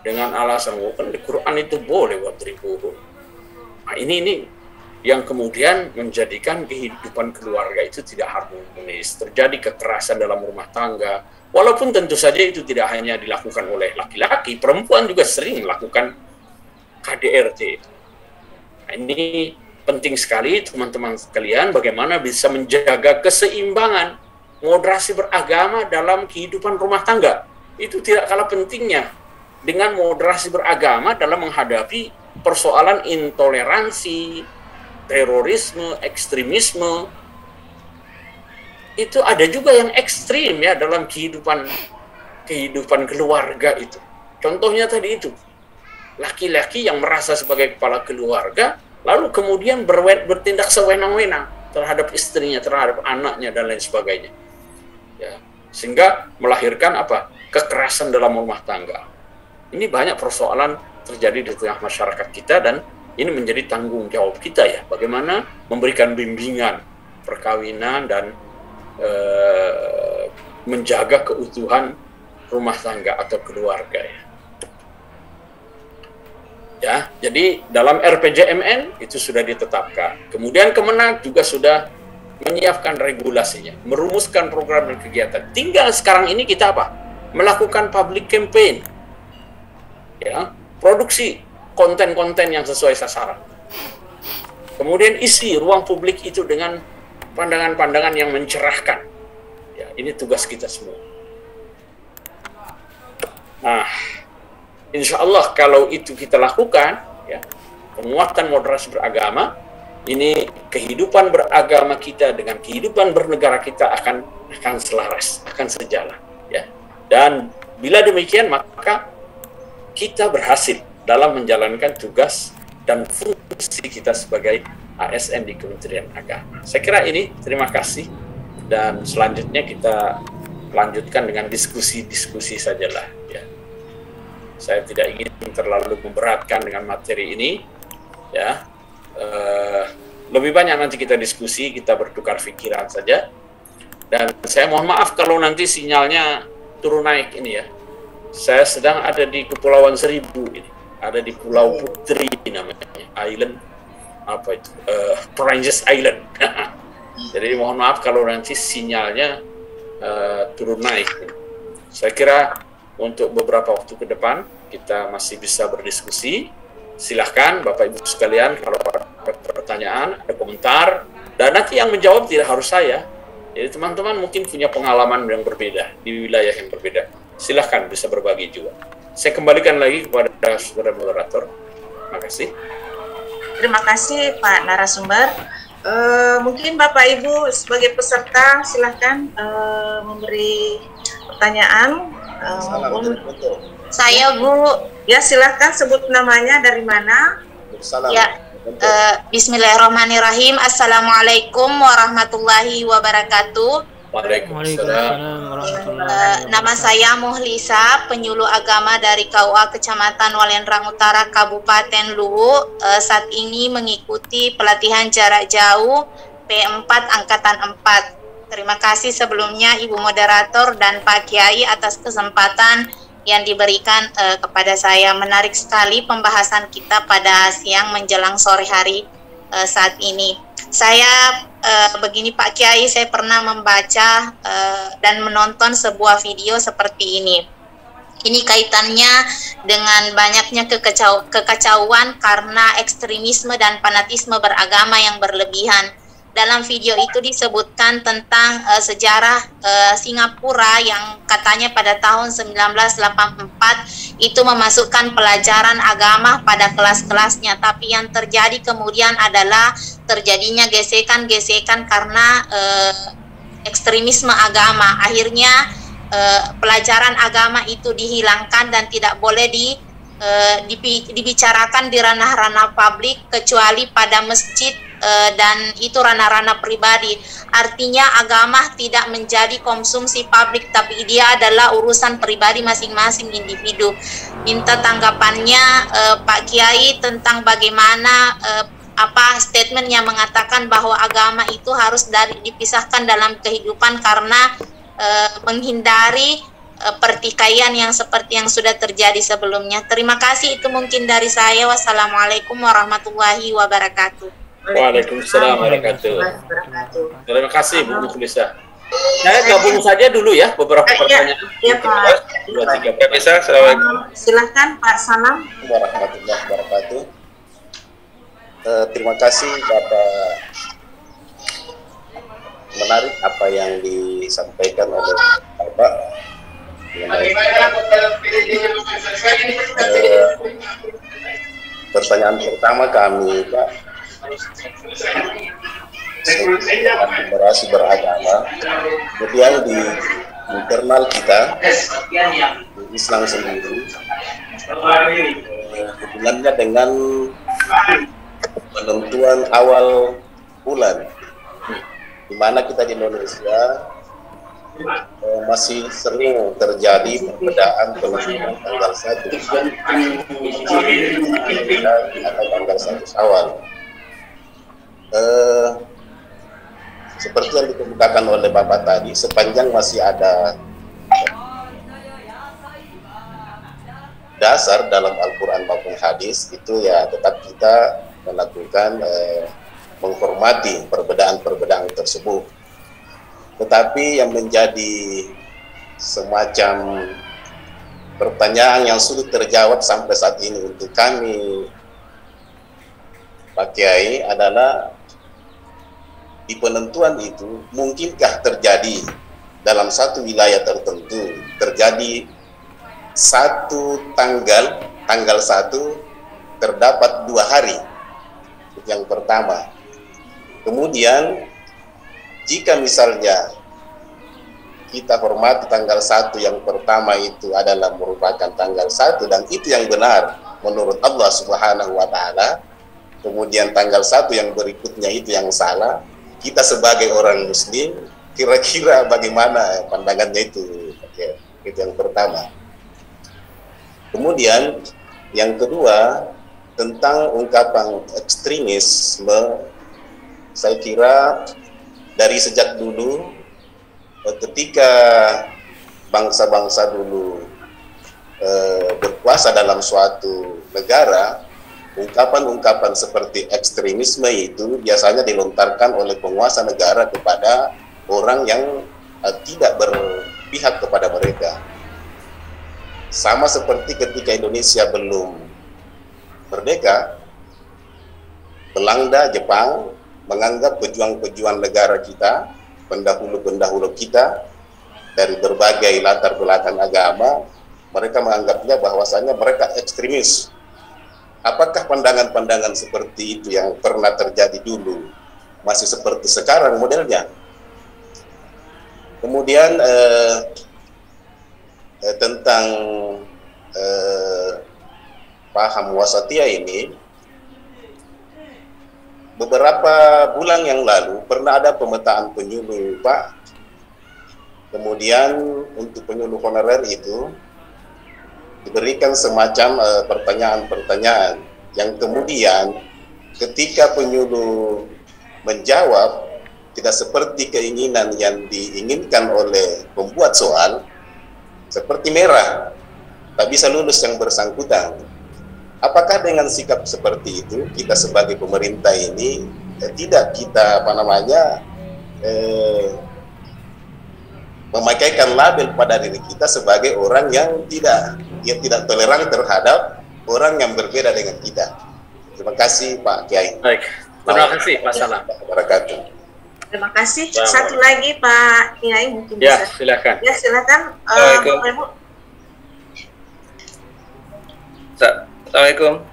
Dengan alasan kan di Quran itu boleh wadribuhum. Nah, ini yang kemudian menjadikan kehidupan keluarga itu tidak harmonis, terjadi kekerasan dalam rumah tangga. Walaupun tentu saja itu tidak hanya dilakukan oleh laki-laki, perempuan juga sering melakukan KDRT. Nah, ini penting sekali teman-teman sekalian bagaimana bisa menjaga keseimbangan moderasi beragama dalam kehidupan rumah tangga. Itu tidak kalah pentingnya dengan moderasi beragama dalam menghadapi persoalan intoleransi, terorisme, ekstremisme. Itu ada juga yang ekstrim ya dalam kehidupan keluarga itu. Contohnya tadi itu, laki-laki yang merasa sebagai kepala keluarga, lalu kemudian bertindak sewenang-wenang terhadap istrinya, terhadap anaknya, dan lain sebagainya. Ya, sehingga melahirkan apa? Kekerasan dalam rumah tangga. Ini banyak persoalan terjadi di tengah masyarakat kita, dan ini menjadi tanggung jawab kita ya, bagaimana memberikan bimbingan perkawinan dan menjaga keutuhan rumah tangga atau keluarga ya. Ya, jadi dalam RPJMN itu sudah ditetapkan. Kemudian Kemenag juga sudah menyiapkan regulasinya, merumuskan program dan kegiatan. Tinggal sekarang ini kita apa? Melakukan public campaign. Ya, produksi konten-konten yang sesuai sasaran. Kemudian isi ruang publik itu dengan pandangan-pandangan yang mencerahkan. Ya, ini tugas kita semua. Nah, insya Allah kalau itu kita lakukan, ya, penguatan moderasi beragama, ini kehidupan beragama kita dengan kehidupan bernegara kita akan selaras, akan sejalan. Ya. Dan bila demikian maka kita berhasil dalam menjalankan tugas dan fungsi kita sebagai ASN di Kementerian Agama. Saya kira ini, terima kasih, dan selanjutnya kita lanjutkan dengan diskusi-diskusi sajalah. Ya. Saya tidak ingin terlalu memberatkan dengan materi ini, ya. Lebih banyak nanti kita diskusi, kita bertukar pikiran saja. Dan saya mohon maaf kalau nanti sinyalnya turun naik ini ya. Saya sedang ada di Kepulauan Seribu ini, ada di Pulau Putri namanya, island apa itu, Perancis Island. Jadi mohon maaf kalau nanti sinyalnya turun naik. Saya kira untuk beberapa waktu ke depan kita masih bisa berdiskusi. Silahkan Bapak Ibu sekalian kalau ada pertanyaan, ada komentar, dan nanti yang menjawab tidak harus saya. Jadi teman-teman mungkin punya pengalaman yang berbeda di wilayah yang berbeda. Silahkan bisa berbagi juga. Saya kembalikan lagi kepada saudara moderator. Terima kasih. Terima kasih Pak narasumber. Mungkin Bapak Ibu sebagai peserta silahkan memberi pertanyaan. Saya Bu. Ya silahkan sebut namanya, dari mana. Ya, Bismillahirrahmanirrahim. Assalamualaikum warahmatullahi wabarakatuh. Waalaikumsalam. Nama saya Muhlisa, penyuluh agama dari KUA Kecamatan Walendrang Utara, Kabupaten Luwu. Saat ini mengikuti pelatihan jarak jauh P4 Angkatan 4. Terima kasih sebelumnya Ibu Moderator dan Pak Kiai atas kesempatan yang diberikan kepada saya. Menarik sekali pembahasan kita pada siang menjelang sore hari saat ini. Saya begini Pak Kiai, saya pernah membaca dan menonton sebuah video seperti ini. Ini kaitannya dengan banyaknya kekacauan karena ekstremisme dan fanatisme beragama yang berlebihan. Dalam video itu disebutkan tentang sejarah Singapura yang katanya pada tahun 1984 itu memasukkan pelajaran agama pada kelas-kelasnya, tapi yang terjadi kemudian adalah terjadinya gesekan-gesekan karena ekstremisme agama. Akhirnya pelajaran agama itu dihilangkan dan tidak boleh dibicarakan di ranah-ranah publik kecuali pada masjid, dan itu ranah-ranah pribadi. Artinya agama tidak menjadi konsumsi publik, tapi dia adalah urusan pribadi masing-masing individu. Minta tanggapannya Pak Kiai tentang bagaimana statement yang mengatakan bahwa agama itu harus dipisahkan dalam kehidupan karena menghindari pertikaian yang seperti yang sudah terjadi sebelumnya. Terima kasih, itu mungkin dari saya. Wassalamualaikum warahmatullahi wabarakatuh. Waalaikumsalam warahmatullahi wabarakatuh. Terima kasih Bu Muhlisa. Saya gabung saja dulu ya beberapa pertanyaan. Ya Pak. 2, 3 bisa. Assalamualaikum. Silahkan Pak. Salam Warahmatullahi wabarakatuh. Terima kasih Bapak. Menarik apa yang disampaikan oleh Bapak mengenai pertanyaan pertama kami, Pak. Generasi beragama, kemudian di internal kita di Islam sendiri, hubungannya dengan penentuan awal bulan, di mana kita di Indonesia masih sering terjadi perbedaan penentuan tanggal 1 atau tanggal 1 Syawal. Seperti yang dikemukakan oleh Bapak tadi, sepanjang masih ada dasar dalam Al-Quran maupun hadis, itu ya tetap kita melakukan menghormati perbedaan-perbedaan tersebut. Tetapi yang menjadi semacam pertanyaan yang sulit terjawab sampai saat ini untuk kami, Pak Kiai, adalah di penentuan itu mungkinkah terjadi dalam satu wilayah tertentu terjadi satu tanggal 1 terdapat 2 hari. Yang pertama. Kemudian jika misalnya kita hormati tanggal 1 yang pertama itu adalah merupakan tanggal 1 dan itu yang benar menurut Allah Subhanahu wa Ta'ala, kemudian tanggal 1 yang berikutnya itu yang salah, kita sebagai orang Muslim kira-kira bagaimana pandangannya itu? Oke, itu yang pertama. Kemudian yang kedua, tentang ungkapan ekstremisme, saya kira dari sejak dulu ketika bangsa-bangsa dulu berkuasa dalam suatu negara, ungkapan-ungkapan seperti ekstremisme itu biasanya dilontarkan oleh penguasa negara kepada orang yang tidak berpihak kepada mereka. Sama seperti ketika Indonesia belum merdeka, Belanda, Jepang menganggap pejuang-pejuang negara kita, pendahulu-pendahulu kita dari berbagai latar belakang agama, mereka menganggapnya bahwasanya mereka ekstremis. Apakah pandangan-pandangan seperti itu yang pernah terjadi dulu masih seperti sekarang modelnya? Kemudian tentang paham wasatiyah ini, beberapa bulan yang lalu pernah ada pemetaan penyuluh, Pak. Kemudian untuk penyuluh honorer itu diberikan semacam pertanyaan-pertanyaan yang kemudian ketika penyuluh menjawab tidak seperti keinginan yang diinginkan oleh pembuat soal, seperti merah, tak bisa lulus yang bersangkutan. Apakah dengan sikap seperti itu kita sebagai pemerintah ini tidak kita memakaikan label pada diri kita sebagai orang yang tidak toleran terhadap orang yang berbeda dengan kita? Terima kasih Pak Kiai. Baik, terima kasih Pak Salam. Terima kasih. Satu lagi Pak Kiai mungkin ya, bisa. Silakan. Ya silakan. Assalamualaikum.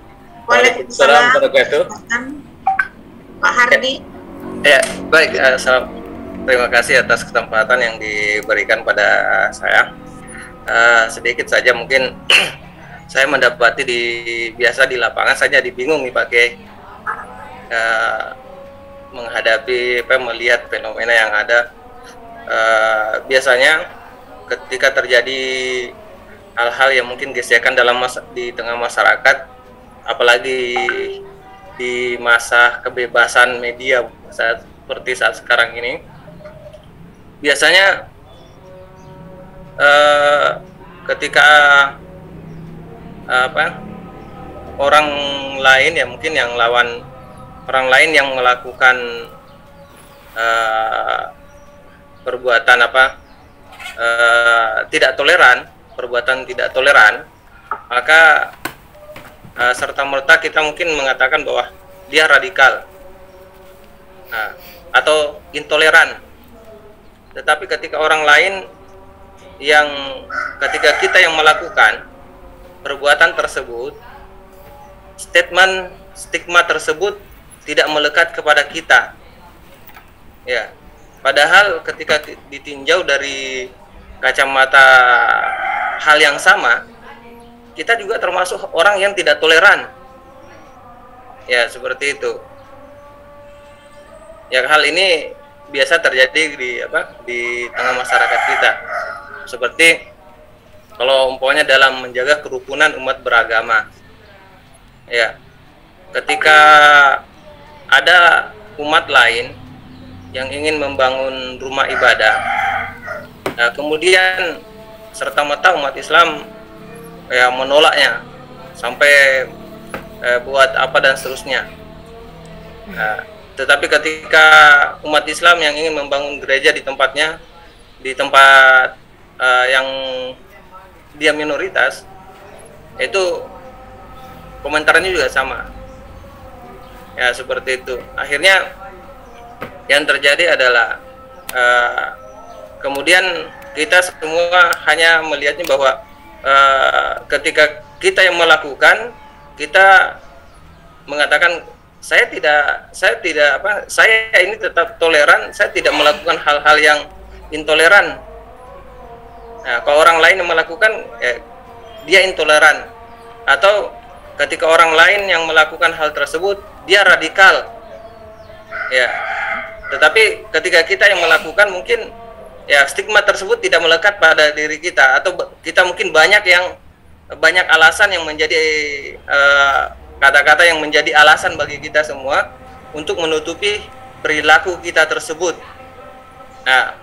Waalaikumsalam warahmatullahi wabarakatuh. Pak Hardi. Ya, baik. Terima kasih atas kesempatan yang diberikan pada saya. Sedikit saja mungkin saya mendapati biasa di lapangan saja bingung nih Pak Kiai, menghadapi melihat fenomena yang ada. Biasanya ketika terjadi hal-hal yang mungkin gesekan di tengah masyarakat, apalagi di masa kebebasan media seperti saat sekarang ini, biasanya ketika orang lain ya mungkin yang lawan orang lain yang melakukan perbuatan perbuatan tidak toleran, maka serta-merta kita mungkin mengatakan bahwa dia radikal, atau intoleran. Tetapi ketika orang lain yang ketika kita yang melakukan perbuatan tersebut, stigma tersebut tidak melekat kepada kita. Ya, padahal ketika ditinjau dari kacamata hal yang sama, kita juga termasuk orang yang tidak toleran. Ya, seperti itu. Ya, hal ini biasa terjadi di tengah masyarakat kita. Seperti kalau umpamanya dalam menjaga kerukunan umat beragama. Ya, ketika ada umat lain yang ingin membangun rumah ibadah, kemudian serta-merta umat Islam menolaknya sampai buat apa dan seterusnya. Tetapi ketika umat Islam yang ingin membangun gereja di tempatnya, di tempat yang dia minoritas, itu komentarnya juga sama. Ya, seperti itu. Akhirnya yang terjadi adalah kemudian kita semua hanya melihatnya bahwa ketika kita yang melakukan, kita mengatakan saya ini tetap toleran, saya tidak melakukan hal-hal yang intoleran. Nah, kalau orang lain yang melakukan, dia intoleran. Atau ketika orang lain yang melakukan hal tersebut, dia radikal. Ya, tetapi ketika kita yang melakukan, mungkin ya stigma tersebut tidak melekat pada diri kita, atau kita mungkin banyak alasan yang menjadi kata-kata yang menjadi alasan bagi kita semua untuk menutupi perilaku kita tersebut. Nah,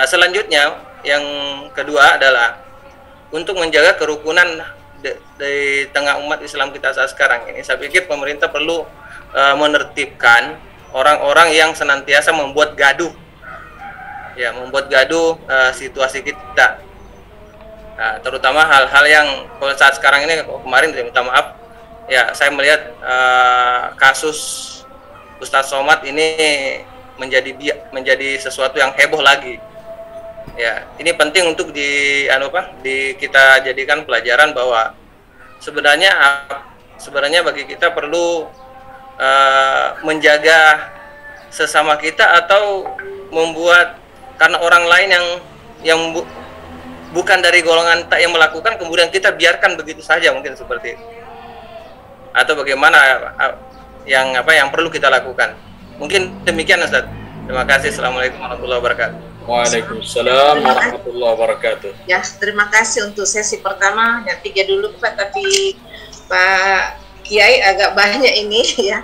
selanjutnya yang kedua adalah untuk menjaga kerukunan di tengah umat Islam kita saat sekarang ini. Saya pikir pemerintah perlu menertibkan orang-orang yang senantiasa membuat gaduh, ya, membuat gaduh situasi kita. Nah, terutama hal-hal yang kalau saat sekarang ini, kemarin minta maaf, ya, saya melihat kasus Ustadz Somad ini menjadi sesuatu yang heboh lagi. Ya, ini penting untuk kita jadikan pelajaran bahwa sebenarnya bagi kita perlu menjaga sesama kita, atau membuat karena orang lain yang bukan dari golongan yang melakukan, kemudian kita biarkan begitu saja, mungkin seperti itu. Atau bagaimana yang perlu kita lakukan. Mungkin demikian, Ustaz. Terima kasih. Assalamualaikum warahmatullahi wabarakatuh. Waalaikumsalam warahmatullahi wabarakatuh. Ya, terima kasih untuk sesi pertama. Yang 3 dulu, Pak, tapi Pak Kiai agak banyak ini ya.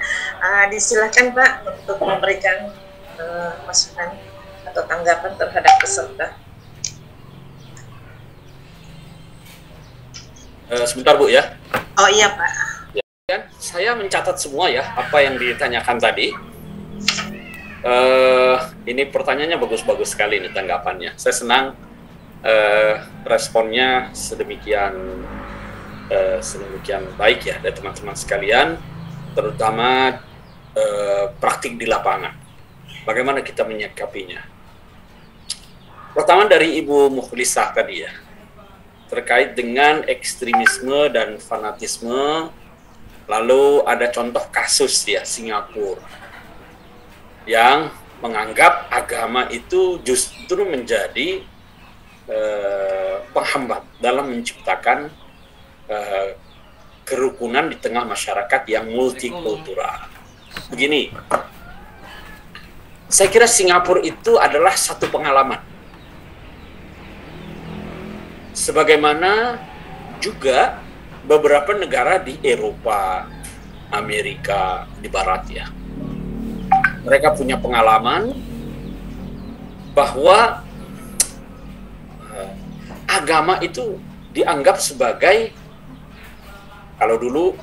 Disilakan, Pak, untuk memberikan masukan atau tanggapan terhadap peserta. Sebentar, Bu, ya. Oh iya, Pak. Saya mencatat semua ya apa yang ditanyakan tadi. Ini pertanyaannya bagus-bagus sekali nih tanggapannya. Saya senang responnya sedemikian baik ya dari teman-teman sekalian, terutama praktik di lapangan. Bagaimana kita menyikapinya? Pertama dari Ibu Mukhlisah tadi ya, terkait dengan ekstremisme dan fanatisme. Lalu ada contoh kasus ya, Singapura, yang menganggap agama itu justru menjadi penghambat dalam menciptakan kerukunan di tengah masyarakat yang multikultural. Begini, saya kira Singapura itu adalah satu pengalaman. Sebagaimana juga beberapa negara di Eropa, Amerika, di Barat ya. Mereka punya pengalaman bahwa agama itu dianggap sebagai, kalau dulu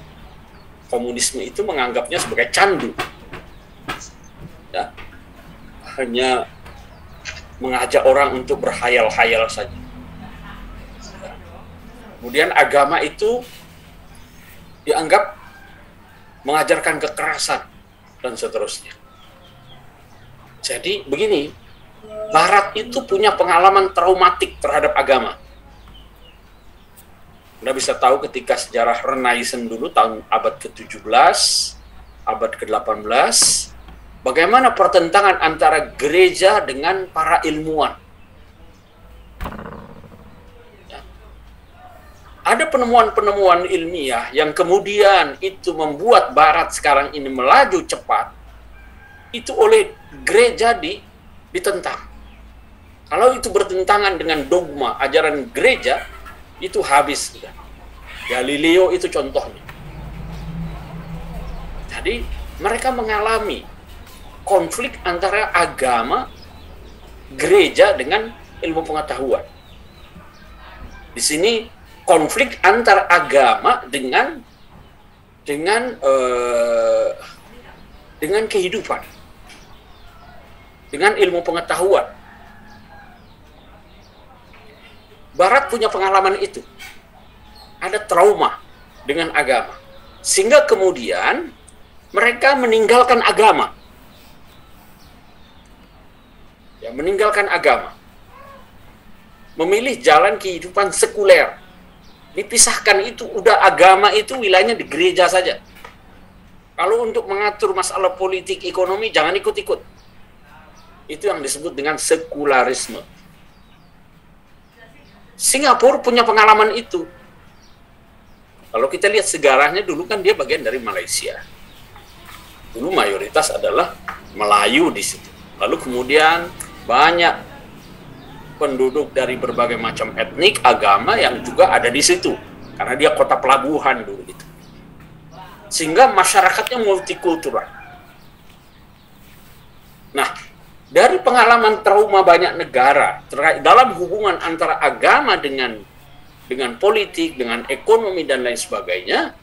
komunisme itu menganggapnya sebagai candu. Ya. Hanya mengajak orang untuk berhayal-hayal saja. Kemudian agama itu dianggap mengajarkan kekerasan, dan seterusnya. Jadi begini, Barat itu punya pengalaman traumatik terhadap agama. Anda bisa tahu ketika sejarah Renaissance dulu, tahun abad ke-17, abad ke-18, bagaimana pertentangan antara gereja dengan para ilmuwan. Ya. Ada penemuan-penemuan ilmiah yang kemudian itu membuat Barat sekarang ini melaju cepat, itu oleh gereja ditentang. Kalau itu bertentangan dengan dogma ajaran gereja, itu habis. Galileo itu contohnya. Jadi mereka mengalami konflik antara agama, gereja dengan ilmu pengetahuan. Di sini konflik antar agama dengan kehidupan, dengan ilmu pengetahuan. Barat punya pengalaman itu. Ada trauma dengan agama. Sehingga kemudian mereka meninggalkan agama. Ya, meninggalkan agama. Memilih jalan kehidupan sekuler. Dipisahkan itu, udah agama itu wilayahnya di gereja saja. Kalau untuk mengatur masalah politik, ekonomi, jangan ikut-ikut. Itu yang disebut dengan sekularisme. Singapura punya pengalaman itu. Kalau kita lihat sejarahnya, dulu kan dia bagian dari Malaysia. Dulu mayoritas adalah Melayu di situ. Lalu kemudian banyak penduduk dari berbagai macam etnik, agama yang juga ada di situ. Karena dia kota pelabuhan dulu itu. Sehingga masyarakatnya multikultural. Nah, dari pengalaman trauma banyak negara dalam hubungan antara agama dengan politik, dengan ekonomi dan lain sebagainya,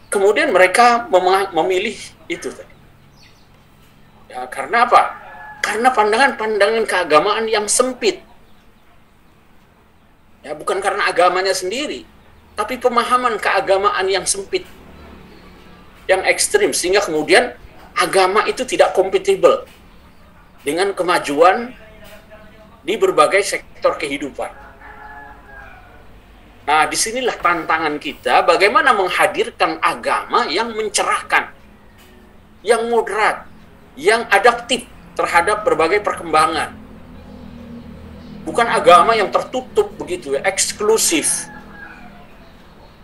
kemudian mereka memilih itu tadi. Ya, karena apa? Karena pandangan-pandangan keagamaan yang sempit. Ya, bukan karena agamanya sendiri, tapi pemahaman keagamaan yang sempit, yang ekstrim, sehingga kemudian agama itu tidak kompatibel dengan kemajuan di berbagai sektor kehidupan. Nah, disinilah tantangan kita, bagaimana menghadirkan agama yang mencerahkan, yang moderat, yang adaptif terhadap berbagai perkembangan. Bukan agama yang tertutup begitu ya, eksklusif.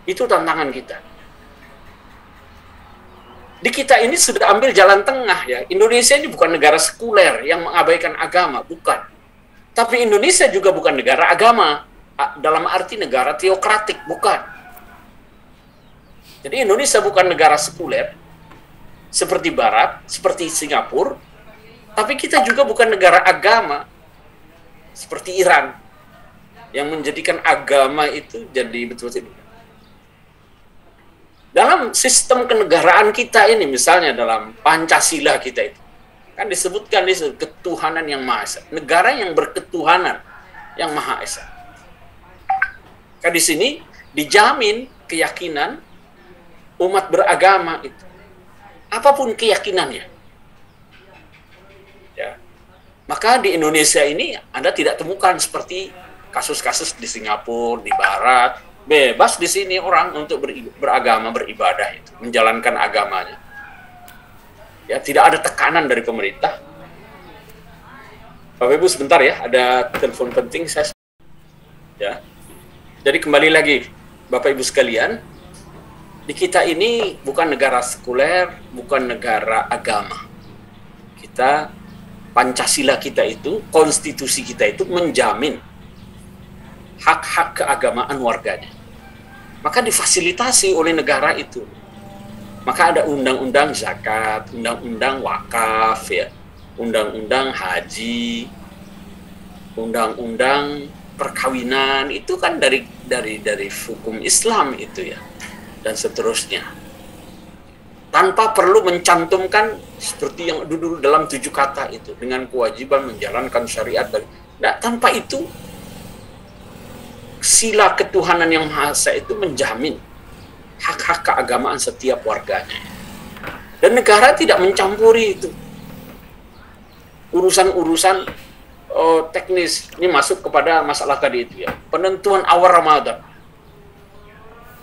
Itu tantangan kita. Di kita ini sudah ambil jalan tengah ya. Indonesia ini bukan negara sekuler yang mengabaikan agama, bukan. Tapi Indonesia juga bukan negara agama, dalam arti negara teokratik, bukan. Jadi Indonesia bukan negara sekuler, seperti Barat, seperti Singapura, tapi kita juga bukan negara agama, seperti Iran, yang menjadikan agama itu jadi betul-betul. Dalam sistem kenegaraan kita ini, misalnya dalam Pancasila kita itu, kan disebutkan di ketuhanan yang Maha Esa, negara yang berketuhanan yang Maha Esa. Kan di sini dijamin keyakinan umat beragama itu, apapun keyakinannya. Ya. Maka di Indonesia ini Anda tidak temukan seperti kasus-kasus di Singapura, di Barat. Bebas di sini orang untuk beragama, beribadah itu, menjalankan agamanya. Ya, tidak ada tekanan dari pemerintah. Bapak Ibu sebentar ya, ada telepon penting saya. Ya. Jadi kembali lagi, Bapak Ibu sekalian, di kita ini bukan negara sekuler, bukan negara agama. Kita, Pancasila kita itu, konstitusi kita itu menjamin hak-hak keagamaan warganya. Maka difasilitasi oleh negara itu. Maka ada undang-undang zakat, undang-undang wakaf, ya, undang-undang haji, undang-undang perkawinan, itu kan dari hukum Islam itu ya, dan seterusnya. Tanpa perlu mencantumkan seperti yang dulu dalam 7 kata itu, dengan kewajiban menjalankan syariat. Nah, tanpa itu, sila ketuhanan yang Maha Esa itu menjamin hak-hak keagamaan setiap warganya. Dan negara tidak mencampuri itu. Urusan-urusan teknis, ini masuk kepada masalah tadi itu ya. Penentuan awal Ramadan.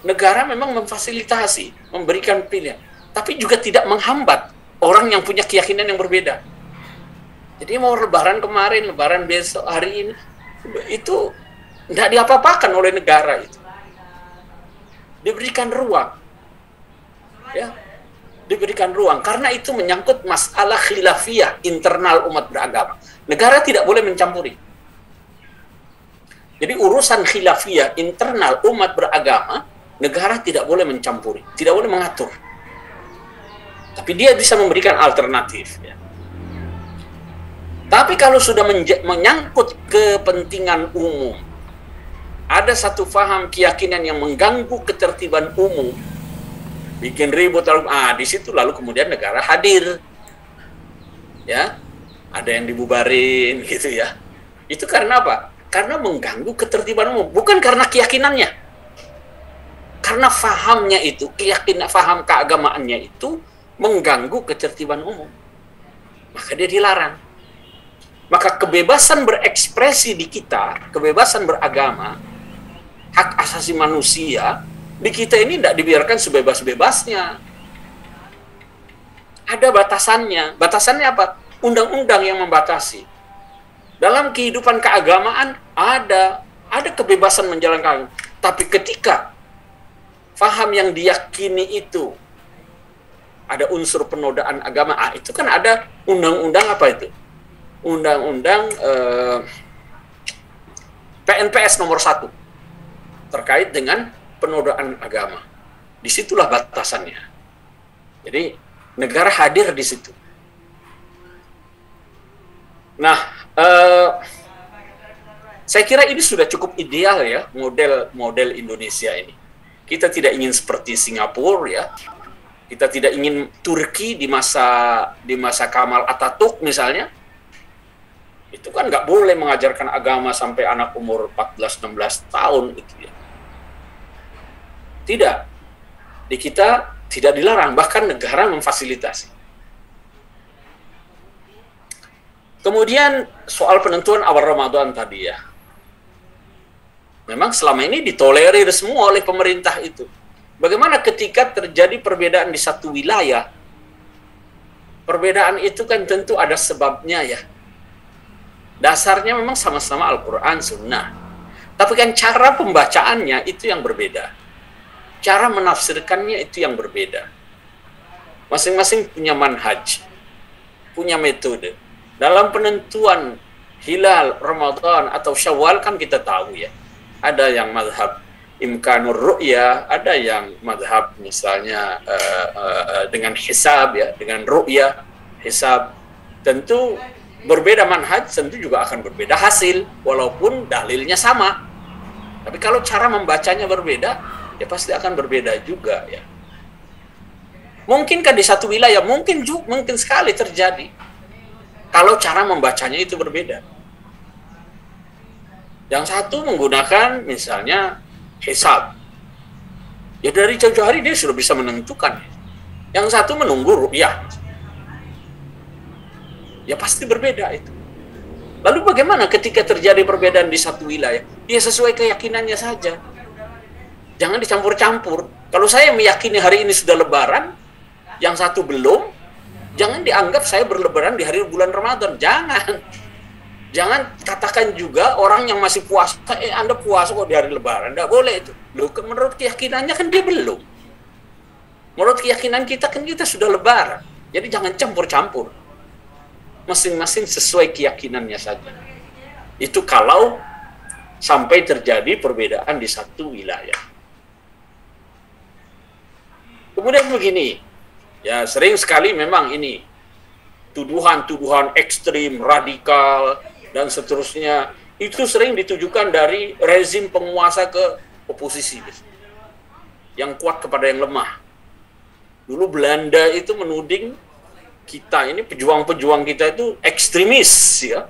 Negara memang memfasilitasi, memberikan pilihan, tapi juga tidak menghambat orang yang punya keyakinan yang berbeda. Jadi mau lebaran kemarin, lebaran besok, hari ini, itu tidak diapa-apakan oleh negara itu. Diberikan ruang. Ya, diberikan ruang karena itu menyangkut masalah khilafiyah internal umat beragama. Negara tidak boleh mencampuri. Jadi urusan khilafiyah internal umat beragama, negara tidak boleh mencampuri, tidak boleh mengatur. Tapi dia bisa memberikan alternatif. Ya. Tapi kalau sudah menyangkut kepentingan umum, ada satu faham keyakinan yang mengganggu ketertiban umum, bikin ribut, di situ lalu kemudian negara hadir, ya, ada yang dibubarin gitu ya. Itu karena apa? Karena mengganggu ketertiban umum, bukan karena keyakinannya, karena fahamnya itu, keyakinan, faham keagamaannya itu mengganggu ketertiban umum, maka dia dilarang. Maka kebebasan berekspresi di kita, kebebasan beragama, hak asasi manusia di kita ini tidak dibiarkan sebebas-bebasnya. Ada batasannya. Batasannya apa? Undang-undang yang membatasi. Dalam kehidupan keagamaan ada kebebasan menjalankan. Tapi ketika faham yang diyakini itu ada unsur penodaan agama, itu kan ada undang-undang apa itu? Undang-undang PNPS nomor 1 terkait dengan penodaan agama. Disitulah batasannya. Jadi negara hadir di situ. Nah, saya kira ini sudah cukup ideal ya model Indonesia ini. Kita tidak ingin seperti Singapura ya. Kita tidak ingin Turki di masa Kemal Atatürk misalnya. Itu kan nggak boleh mengajarkan agama sampai anak umur 14-16 tahun gitu ya. Tidak. Di kita tidak dilarang, bahkan negara memfasilitasi. Kemudian soal penentuan awal Ramadan tadi ya. Memang selama ini ditolerir semua oleh pemerintah itu. Bagaimana ketika terjadi perbedaan di satu wilayah? Perbedaan itu kan tentu ada sebabnya ya. Dasarnya memang sama-sama Al-Quran, Sunnah. Tapi kan cara pembacaannya itu yang berbeda. Cara menafsirkannya itu yang berbeda. Masing-masing punya manhaj, punya metode. Dalam penentuan hilal, Ramadan, atau Syawal kan kita tahu ya. Ada yang mazhab imkanur ru'ya, ada yang mazhab misalnya dengan hisab ya, dengan ru'ya, hisab. Tentu berbeda manhaj, tentu juga akan berbeda hasil, walaupun dalilnya sama. Tapi kalau cara membacanya berbeda, ya pasti akan berbeda juga ya. Mungkinkah di satu wilayah? Mungkin sekali terjadi. Kalau cara membacanya itu berbeda. Yang satu menggunakan misalnya hisab. Ya dari jauh-jauh hari dia sudah bisa menentukan. Yang satu menunggu ru'yah. Ya pasti berbeda itu. Lalu bagaimana ketika terjadi perbedaan di satu wilayah? Ya sesuai keyakinannya saja. Jangan dicampur-campur. Kalau saya meyakini hari ini sudah lebaran, yang satu belum, jangan dianggap saya berlebaran di hari bulan Ramadan. Jangan. Jangan katakan juga orang yang masih puasa, Anda puasa kok di hari lebaran. Tidak boleh itu. Loh, menurut keyakinannya kan dia belum. Menurut keyakinan kita kan kita sudah lebaran. Jadi jangan campur-campur. Masing-masing sesuai keyakinannya saja. Itu kalau sampai terjadi perbedaan di satu wilayah. Kemudian begini, ya sering sekali memang ini tuduhan-tuduhan ekstrim, radikal, dan seterusnya, itu sering ditujukan dari rezim penguasa ke oposisi. Yang kuat kepada yang lemah. Dulu Belanda itu menuding kita ini, pejuang-pejuang kita itu ekstremis, ya.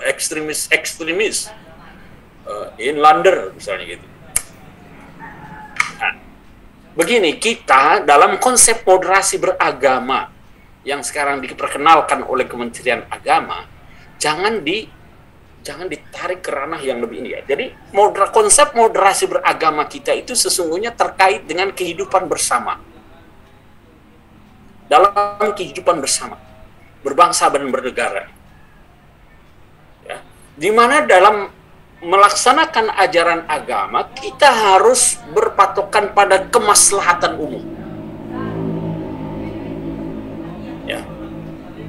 Ekstremis. Inlander misalnya gitu. Nah, begini, kita dalam konsep moderasi beragama yang sekarang diperkenalkan oleh Kementerian Agama, jangan ditarik ke ranah yang lebih ini ya. Jadi konsep moderasi beragama kita itu sesungguhnya terkait dengan kehidupan bersama. Dalam kehidupan bersama, berbangsa dan bernegara. Ya. Di mana dalam melaksanakan ajaran agama, kita harus berpatokan pada kemaslahatan umum. Ya.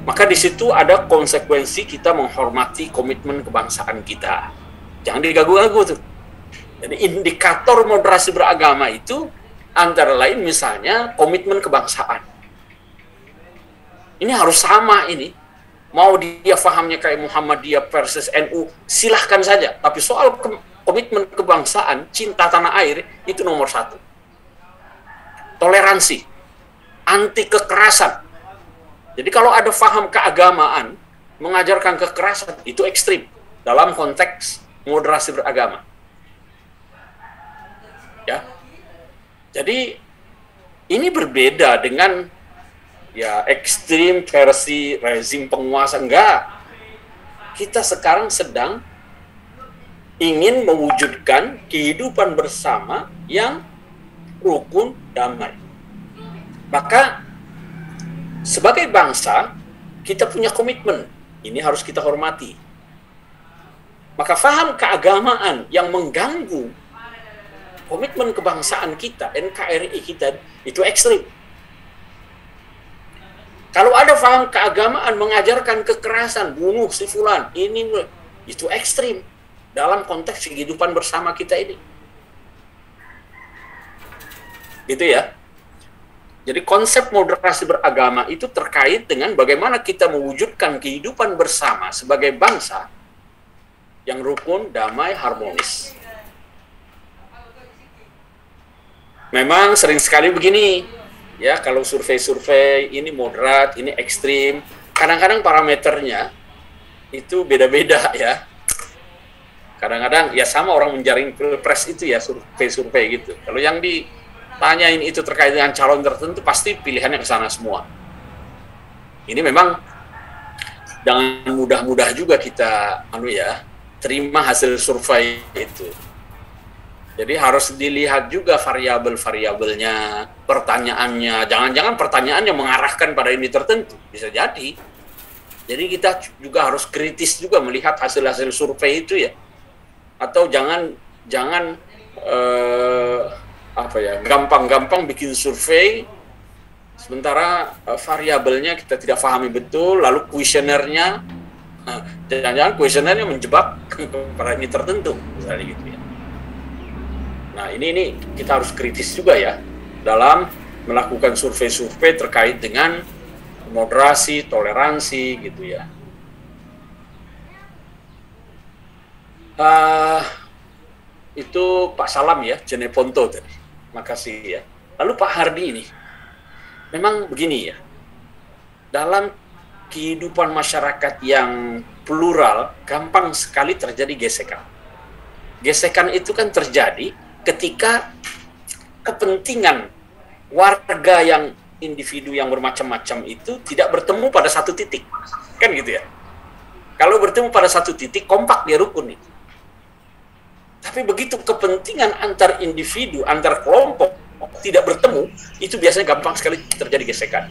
Maka di situ ada konsekuensi kita menghormati komitmen kebangsaan kita. Jangan digagu-gagu tuh. Jadi indikator moderasi beragama itu antara lain misalnya komitmen kebangsaan. Ini harus sama ini. Mau dia fahamnya kayak Muhammadiyah versus NU, silahkan saja. Tapi soal komitmen kebangsaan, cinta tanah air, itu nomor 1. Toleransi, anti kekerasan. Jadi kalau ada faham keagamaan, mengajarkan kekerasan, itu ekstrim. Dalam konteks moderasi beragama. Ya. Jadi, ini berbeda dengan ya ekstrim versi rezim penguasa. Enggak, kita sekarang sedang ingin mewujudkan kehidupan bersama yang rukun damai. Maka sebagai bangsa kita punya komitmen, ini harus kita hormati. Maka faham keagamaan yang mengganggu komitmen kebangsaan kita, NKRI kita, itu ekstrim. Kalau ada faham keagamaan mengajarkan kekerasan, bunuh si fulan, itu ekstrim dalam konteks kehidupan bersama kita ini. Gitu ya. Jadi konsep moderasi beragama itu terkait dengan bagaimana kita mewujudkan kehidupan bersama sebagai bangsa yang rukun, damai, harmonis. Memang sering sekali begini. Ya, kalau survei-survei ini moderat, ini ekstrim, kadang-kadang parameternya itu beda-beda ya. Kadang-kadang ya sama orang menjaring pilpres itu ya, survei-survei gitu. Kalau yang ditanyain itu terkait dengan calon tertentu, pasti pilihannya ke sana semua. Ini memang jangan mudah-mudah juga kita terima hasil survei itu. Jadi harus dilihat juga variabel-variabelnya, pertanyaannya. Jangan-jangan pertanyaannya mengarahkan pada ini tertentu. Bisa jadi. Jadi kita juga harus kritis juga melihat hasil-hasil survei itu ya. Atau jangan gampang-gampang bikin survei, sementara variabelnya kita tidak pahami betul, lalu kuesionernya, jangan-jangan kuesionernya menjebak pada ini tertentu, misalnya gitu ya. Nah, ini kita harus kritis juga ya dalam melakukan survei-survei terkait dengan moderasi, toleransi gitu ya. Itu Pak Salam ya, Jeneponto tadi. Makasih ya. Lalu Pak Hardi ini, memang begini ya, dalam kehidupan masyarakat yang plural, gampang sekali terjadi gesekan. Gesekan itu kan terjadi ketika kepentingan warga yang individu yang bermacam-macam itu tidak bertemu pada satu titik, kan gitu ya. Kalau bertemu pada satu titik, kompak dia rukun itu. Tapi begitu kepentingan antar individu, antar kelompok tidak bertemu, itu biasanya gampang sekali terjadi gesekan.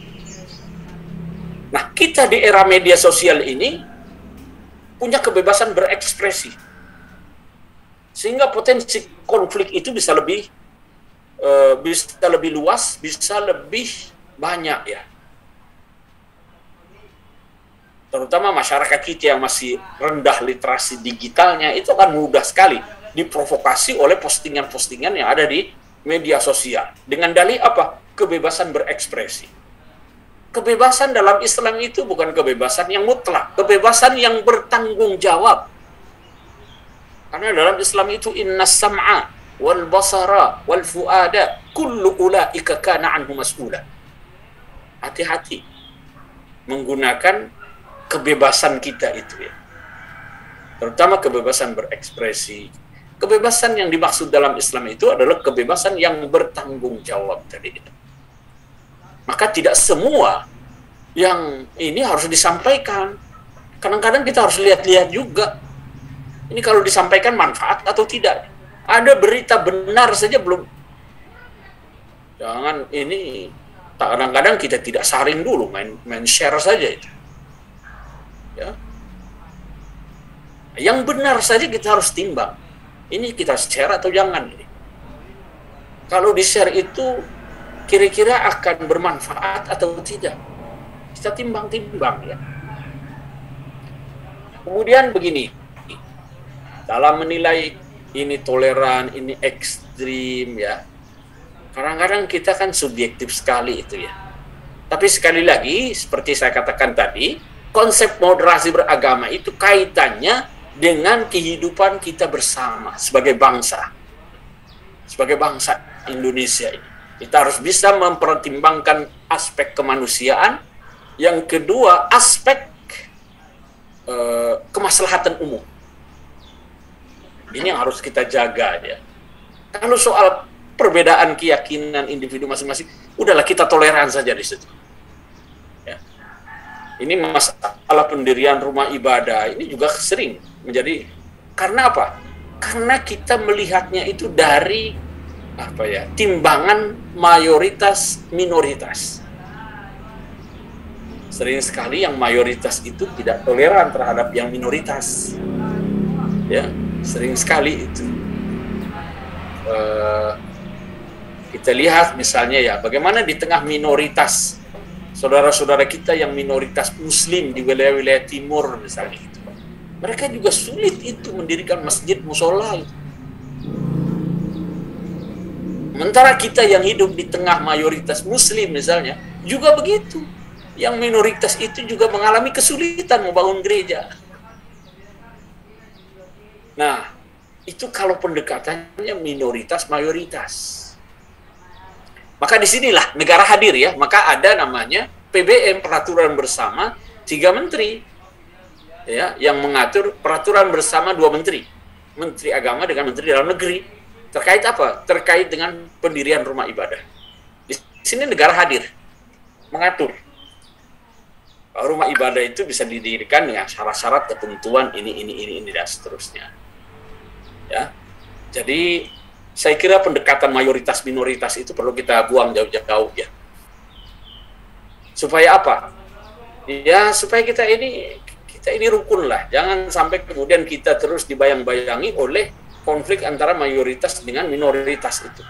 Nah, kita di era media sosial ini punya kebebasan berekspresi. Sehingga potensi konflik itu bisa lebih luas, bisa lebih banyak ya. Terutama masyarakat kita yang masih rendah literasi digitalnya, itu akan mudah sekali diprovokasi oleh postingan-postingan yang ada di media sosial. Dengan dalih apa? Kebebasan berekspresi. Kebebasan dalam Islam itu bukan kebebasan yang mutlak, kebebasan yang bertanggung jawab. Karena dalam Islam itu innas sam'a wal basara wal fuada kullu ulaika kana anhu mas'ula. Hati-hati menggunakan kebebasan kita itu ya. Terutama kebebasan berekspresi, Kebebasan yang dimaksud dalam Islam itu adalah kebebasan yang bertanggung jawab tadi. Maka tidak semua yang ini harus disampaikan. Kadang-kadang kita harus lihat-lihat juga. Ini kalau disampaikan manfaat atau tidak. Ada berita benar saja belum. Jangan ini, kadang-kadang kita tidak saring dulu, main share saja itu. Ya. Yang benar saja kita harus timbang. Ini kita share atau jangan. Kalau di-share itu kira-kira akan bermanfaat atau tidak. Kita timbang-timbang ya. Kemudian begini, dalam menilai ini toleran, ini ekstrim ya. Kadang-kadang kita kan subjektif sekali itu ya. Tapi sekali lagi, seperti saya katakan tadi, konsep moderasi beragama itu kaitannya dengan kehidupan kita bersama sebagai bangsa. Sebagai bangsa Indonesia ini. Kita harus bisa mempertimbangkan aspek kemanusiaan. Yang kedua, aspek kemaslahatan umum. Ini yang harus kita jaga ya. Kalau soal perbedaan keyakinan individu masing-masing, udahlah kita toleran saja di situ. Ya. Ini masalah pendirian rumah ibadah, ini juga sering menjadi, karena apa? Karena kita melihatnya itu dari apa ya, timbangan mayoritas minoritas. Sering sekali yang mayoritas itu tidak toleran terhadap yang minoritas. Ya, sering sekali itu. Kita lihat misalnya ya, bagaimana di tengah minoritas saudara-saudara kita yang minoritas muslim di wilayah-wilayah timur misalnya itu. Mereka juga sulit itu mendirikan masjid musola itu. Sementara kita yang hidup di tengah mayoritas muslim misalnya, juga begitu. Yang minoritas itu juga mengalami kesulitan membangun gereja. Nah, itu kalau pendekatannya minoritas-mayoritas. Maka disinilah negara hadir ya, maka ada namanya PBM, peraturan bersama 3 menteri. Ya, yang mengatur peraturan bersama 2 menteri. Menteri Agama dengan Menteri Dalam Negeri. Terkait apa? Terkait dengan pendirian rumah ibadah. Di sini negara hadir, mengatur. Rumah ibadah itu bisa didirikan dengan syarat-syarat ketentuan ini dan seterusnya. Ya. Jadi saya kira pendekatan mayoritas minoritas itu perlu kita buang jauh-jauh ya. Supaya apa? Ya supaya kita ini rukun lah. Jangan sampai kemudian kita terus dibayang-bayangi oleh konflik antara mayoritas dengan minoritas itu.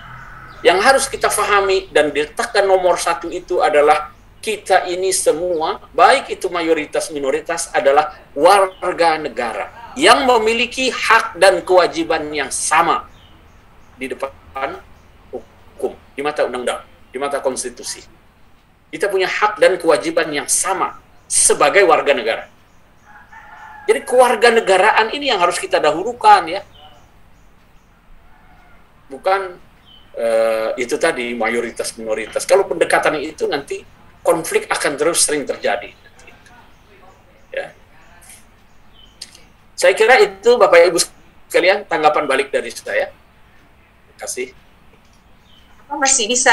Yang harus kita pahami dan diletakkan nomor 1 itu adalah kita ini semua, baik itu mayoritas minoritas, adalah warga negara yang memiliki hak dan kewajiban yang sama di depan hukum, di mata undang-undang, di mata konstitusi. Kita punya hak dan kewajiban yang sama sebagai warga negara. Jadi kewarganegaraan ini yang harus kita dahulukan ya. Bukan itu tadi mayoritas minoritas. Kalau pendekatan itu nanti konflik akan terus sering terjadi. Ya. Saya kira itu Bapak Ibu sekalian tanggapan balik dari saya. Terima kasih. Masih bisa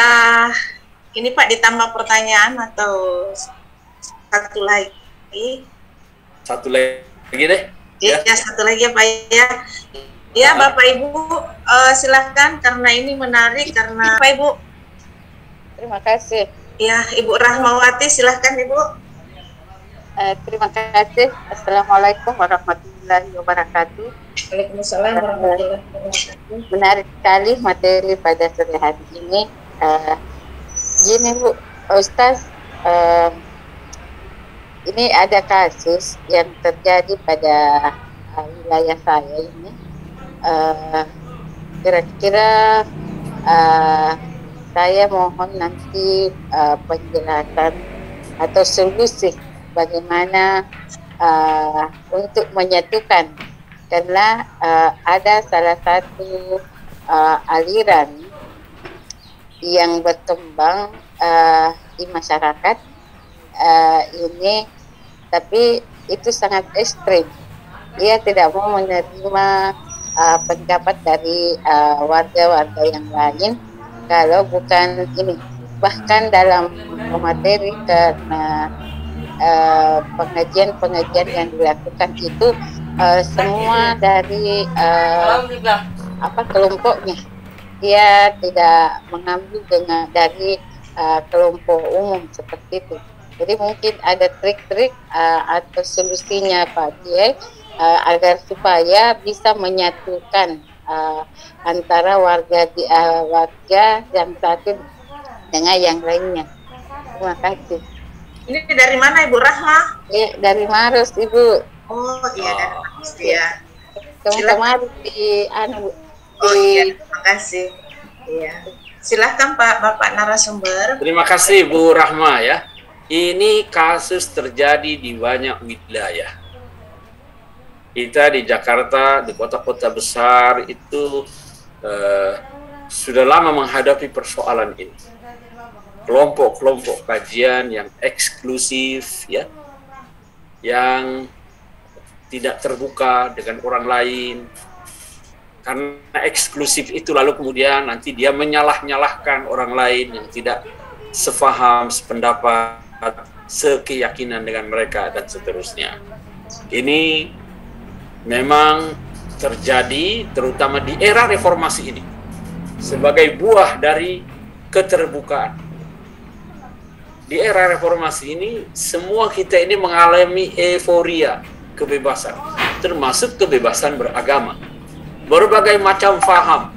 ini Pak ditambah pertanyaan atau satu lagi? Satu lagi deh. Ya, satu lagi ya Pak ya. Ya Bapak Ibu silahkan karena ini menarik karena Bapak Ibu. Terima kasih. Ya, Ibu Rahmawati, silahkan Ibu. Terima kasih. Assalamualaikum warahmatullahi wabarakatuh. Waalaikumsalam warahmatullahi wabarakatuh. Menarik sekali materi pada sore hari ini. Gini Bu, Ustaz, ini ada kasus yang terjadi pada wilayah saya ini. Kira-kira saya mohon nanti penjelasan atau solusi bagaimana untuk menyatukan, karena ada salah satu aliran yang berkembang di masyarakat ini, tapi itu sangat ekstrim. Dia tidak mau menerima pendapat dari warga-warga yang lain kalau bukan ini. Bahkan dalam materi karena pengajian-pengajian yang dilakukan itu semua dari kelompoknya, dia tidak mengambil dari kelompok umum seperti itu. Jadi mungkin ada trik-trik atau solusinya Pak Kiai agar supaya bisa menyatukan antara warga yang satu dengan yang lainnya. Terima kasih. Ini dari mana Ibu Rahma? Ya, dari Maros Ibu. Oh iya, dari Maros ya. Kemarin di Oh iya, terima kasih. Iya. Silahkan Pak Bapak narasumber. Terima kasih Bu Rahma ya. Ini kasus terjadi di banyak wilayah. Kita di Jakarta, di kota-kota besar itu sudah lama menghadapi persoalan ini. Kelompok-kelompok kajian yang eksklusif ya, yang tidak terbuka dengan orang lain. Karena eksklusif itu lalu kemudian nanti dia menyalah-nyalahkan orang lain yang tidak sefaham, sependapat, sekeyakinan dengan mereka dan seterusnya. Ini memang terjadi terutama di era reformasi ini sebagai buah dari keterbukaan. Di era reformasi ini semua kita ini mengalami euforia kebebasan, termasuk kebebasan beragama. Berbagai macam faham,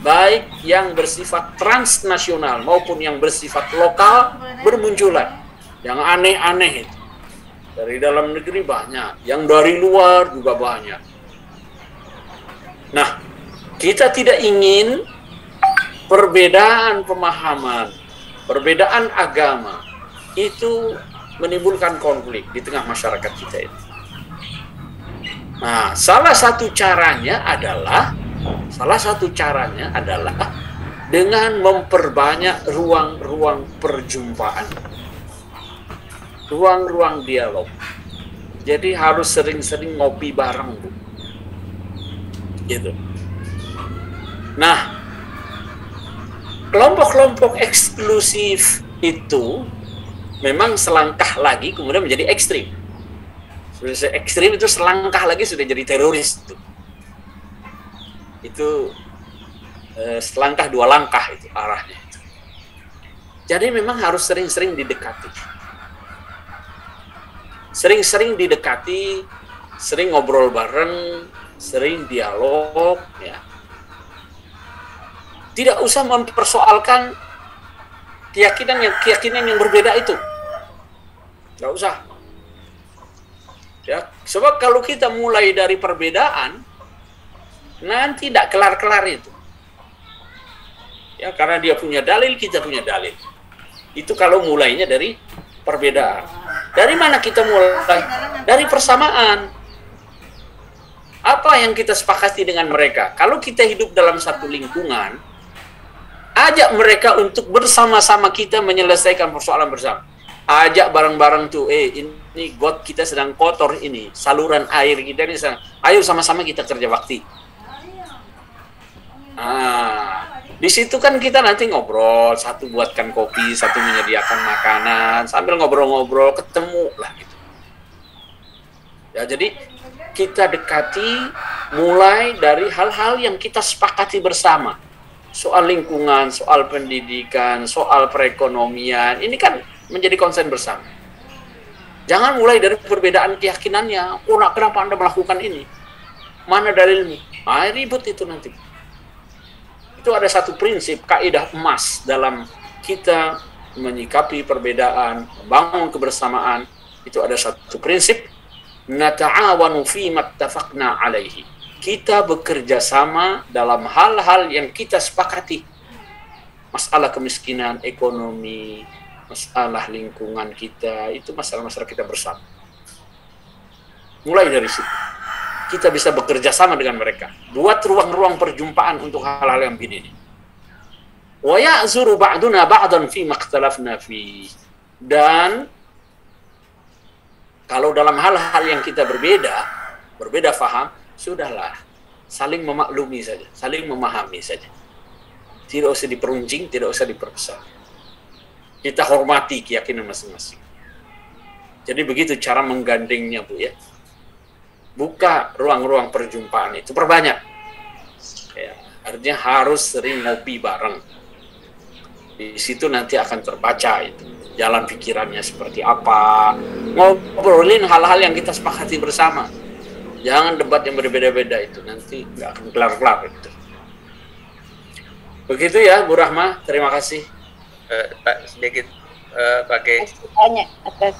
baik yang bersifat transnasional maupun yang bersifat lokal bermunculan. Yang aneh-aneh itu. Dari dalam negeri banyak, yang dari luar juga banyak. Nah, kita tidak ingin perbedaan pemahaman, perbedaan agama itu menimbulkan konflik di tengah masyarakat kita itu. Nah, salah satu caranya adalah dengan memperbanyak ruang-ruang perjumpaan, ruang-ruang dialog. Jadi harus sering-sering ngopi bareng, Bu. Gitu. Nah, kelompok-kelompok eksklusif itu memang selangkah lagi kemudian menjadi ekstrim. Sudah ekstrim itu selangkah lagi sudah jadi teroris. Itu selangkah dua langkah itu arahnya. Jadi memang harus sering-sering didekati. Sering-sering didekati, sering ngobrol bareng, sering dialog, ya. Tidak usah mempersoalkan keyakinan yang berbeda itu. Tidak usah. Ya, sebab kalau kita mulai dari perbedaan, nanti tidak kelar-kelar itu. Ya, karena dia punya dalil, kita punya dalil. Itu kalau mulainya dari perbedaan. Dari mana kita mulai? Dari persamaan. Apa yang kita sepakati dengan mereka? Kalau kita hidup dalam satu lingkungan, ajak mereka untuk bersama-sama kita menyelesaikan persoalan bersama. Ajak bareng-bareng tuh, ini got kita sedang kotor ini, saluran air kita ini sedang, ayo sama-sama kita kerja bakti. Di situ kan kita nanti ngobrol, satu buatkan kopi, satu menyediakan makanan, sambil ngobrol-ngobrol, ketemu lah gitu. Ya, jadi kita dekati mulai dari hal-hal yang kita sepakati bersama. Soal lingkungan, soal pendidikan, soal perekonomian, ini kan menjadi konsen bersama. Jangan mulai dari perbedaan keyakinannya. Kenapa Anda melakukan ini? Mana dalilmu? Ribut itu nanti. Itu ada satu prinsip, kaidah emas dalam kita menyikapi perbedaan, membangun kebersamaan. Itu ada satu prinsip, nata'awanu fima ittafaqna alaihi. Kita bekerja sama dalam hal-hal yang kita sepakati. Masalah kemiskinan, ekonomi, masalah lingkungan kita, itu masalah-masalah kita bersama. Mulai dari situ, kita bisa bekerja sama dengan mereka. Buat ruang-ruang perjumpaan untuk hal-hal yang begini. Wa ya'zuru ba'duna ba'dan fi makhtalafna fi. Dan kalau dalam hal-hal yang kita berbeda faham, sudahlah. saling memaklumi saja, saling memahami saja. Tidak usah diperuncing, tidak usah diperbesar. Kita hormati keyakinan masing-masing. Jadi begitu cara menggandengnya, Bu, ya. Buka ruang-ruang perjumpaan itu, perbanyak. Ya, artinya harus sering ngopi bareng. Di situ nanti akan terbaca itu jalan pikirannya seperti apa. Ngobrolin hal-hal yang kita sepakati bersama. Jangan debat yang berbeda-beda itu, nanti nggak akan kelar-kelar itu. Begitu ya, Bu Rahma. Terima kasih. Pak, sedikit pakai banyak atas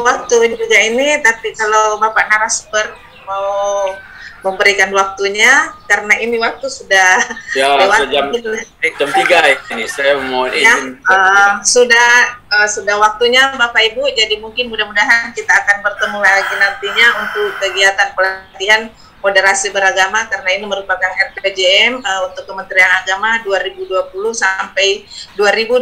waktu juga ini, tapi kalau Bapak narasumber mau memberikan waktunya, karena ini waktu sudah lewat jam 3 ini, saya mau izin. Sudah waktunya Bapak Ibu, jadi mungkin mudah-mudahan kita akan bertemu lagi nantinya untuk kegiatan pelatihan moderasi beragama, karena ini merupakan RPJM untuk Kementerian Agama 2020 sampai 2024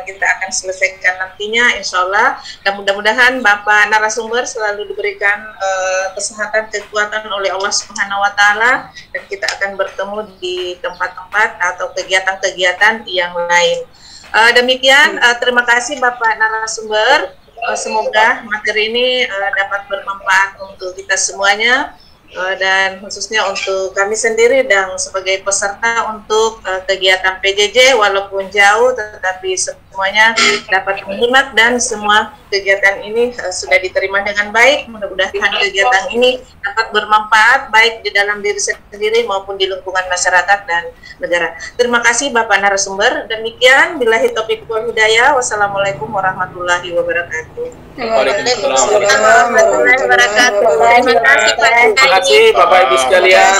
kita akan selesaikan nantinya, insya Allah. Dan mudah-mudahan Bapak narasumber selalu diberikan kesehatan, kekuatan oleh Allah Subhanahu Wa Taala, dan kita akan bertemu di tempat-tempat atau kegiatan-kegiatan yang lain. Demikian, terima kasih Bapak narasumber. Semoga materi ini dapat bermanfaat untuk kita semuanya. Dan khususnya untuk kami sendiri dan sebagai peserta untuk kegiatan PJJ, walaupun jauh tetapi semuanya dapat menyimak dan semua kegiatan ini sudah diterima dengan baik. Mudah-mudahan kegiatan ini dapat bermanfaat baik di dalam diri sendiri maupun di lingkungan masyarakat dan negara. Terima kasih Bapak narasumber. Demikian, billahi taufiq wal hidayah. Wassalamualaikum warahmatullahi wabarakatuh. Waalaikumsalam warahmatullahi wabarakatuh. Terima kasih Pak. Terima kasih Bapak Ibu sekalian.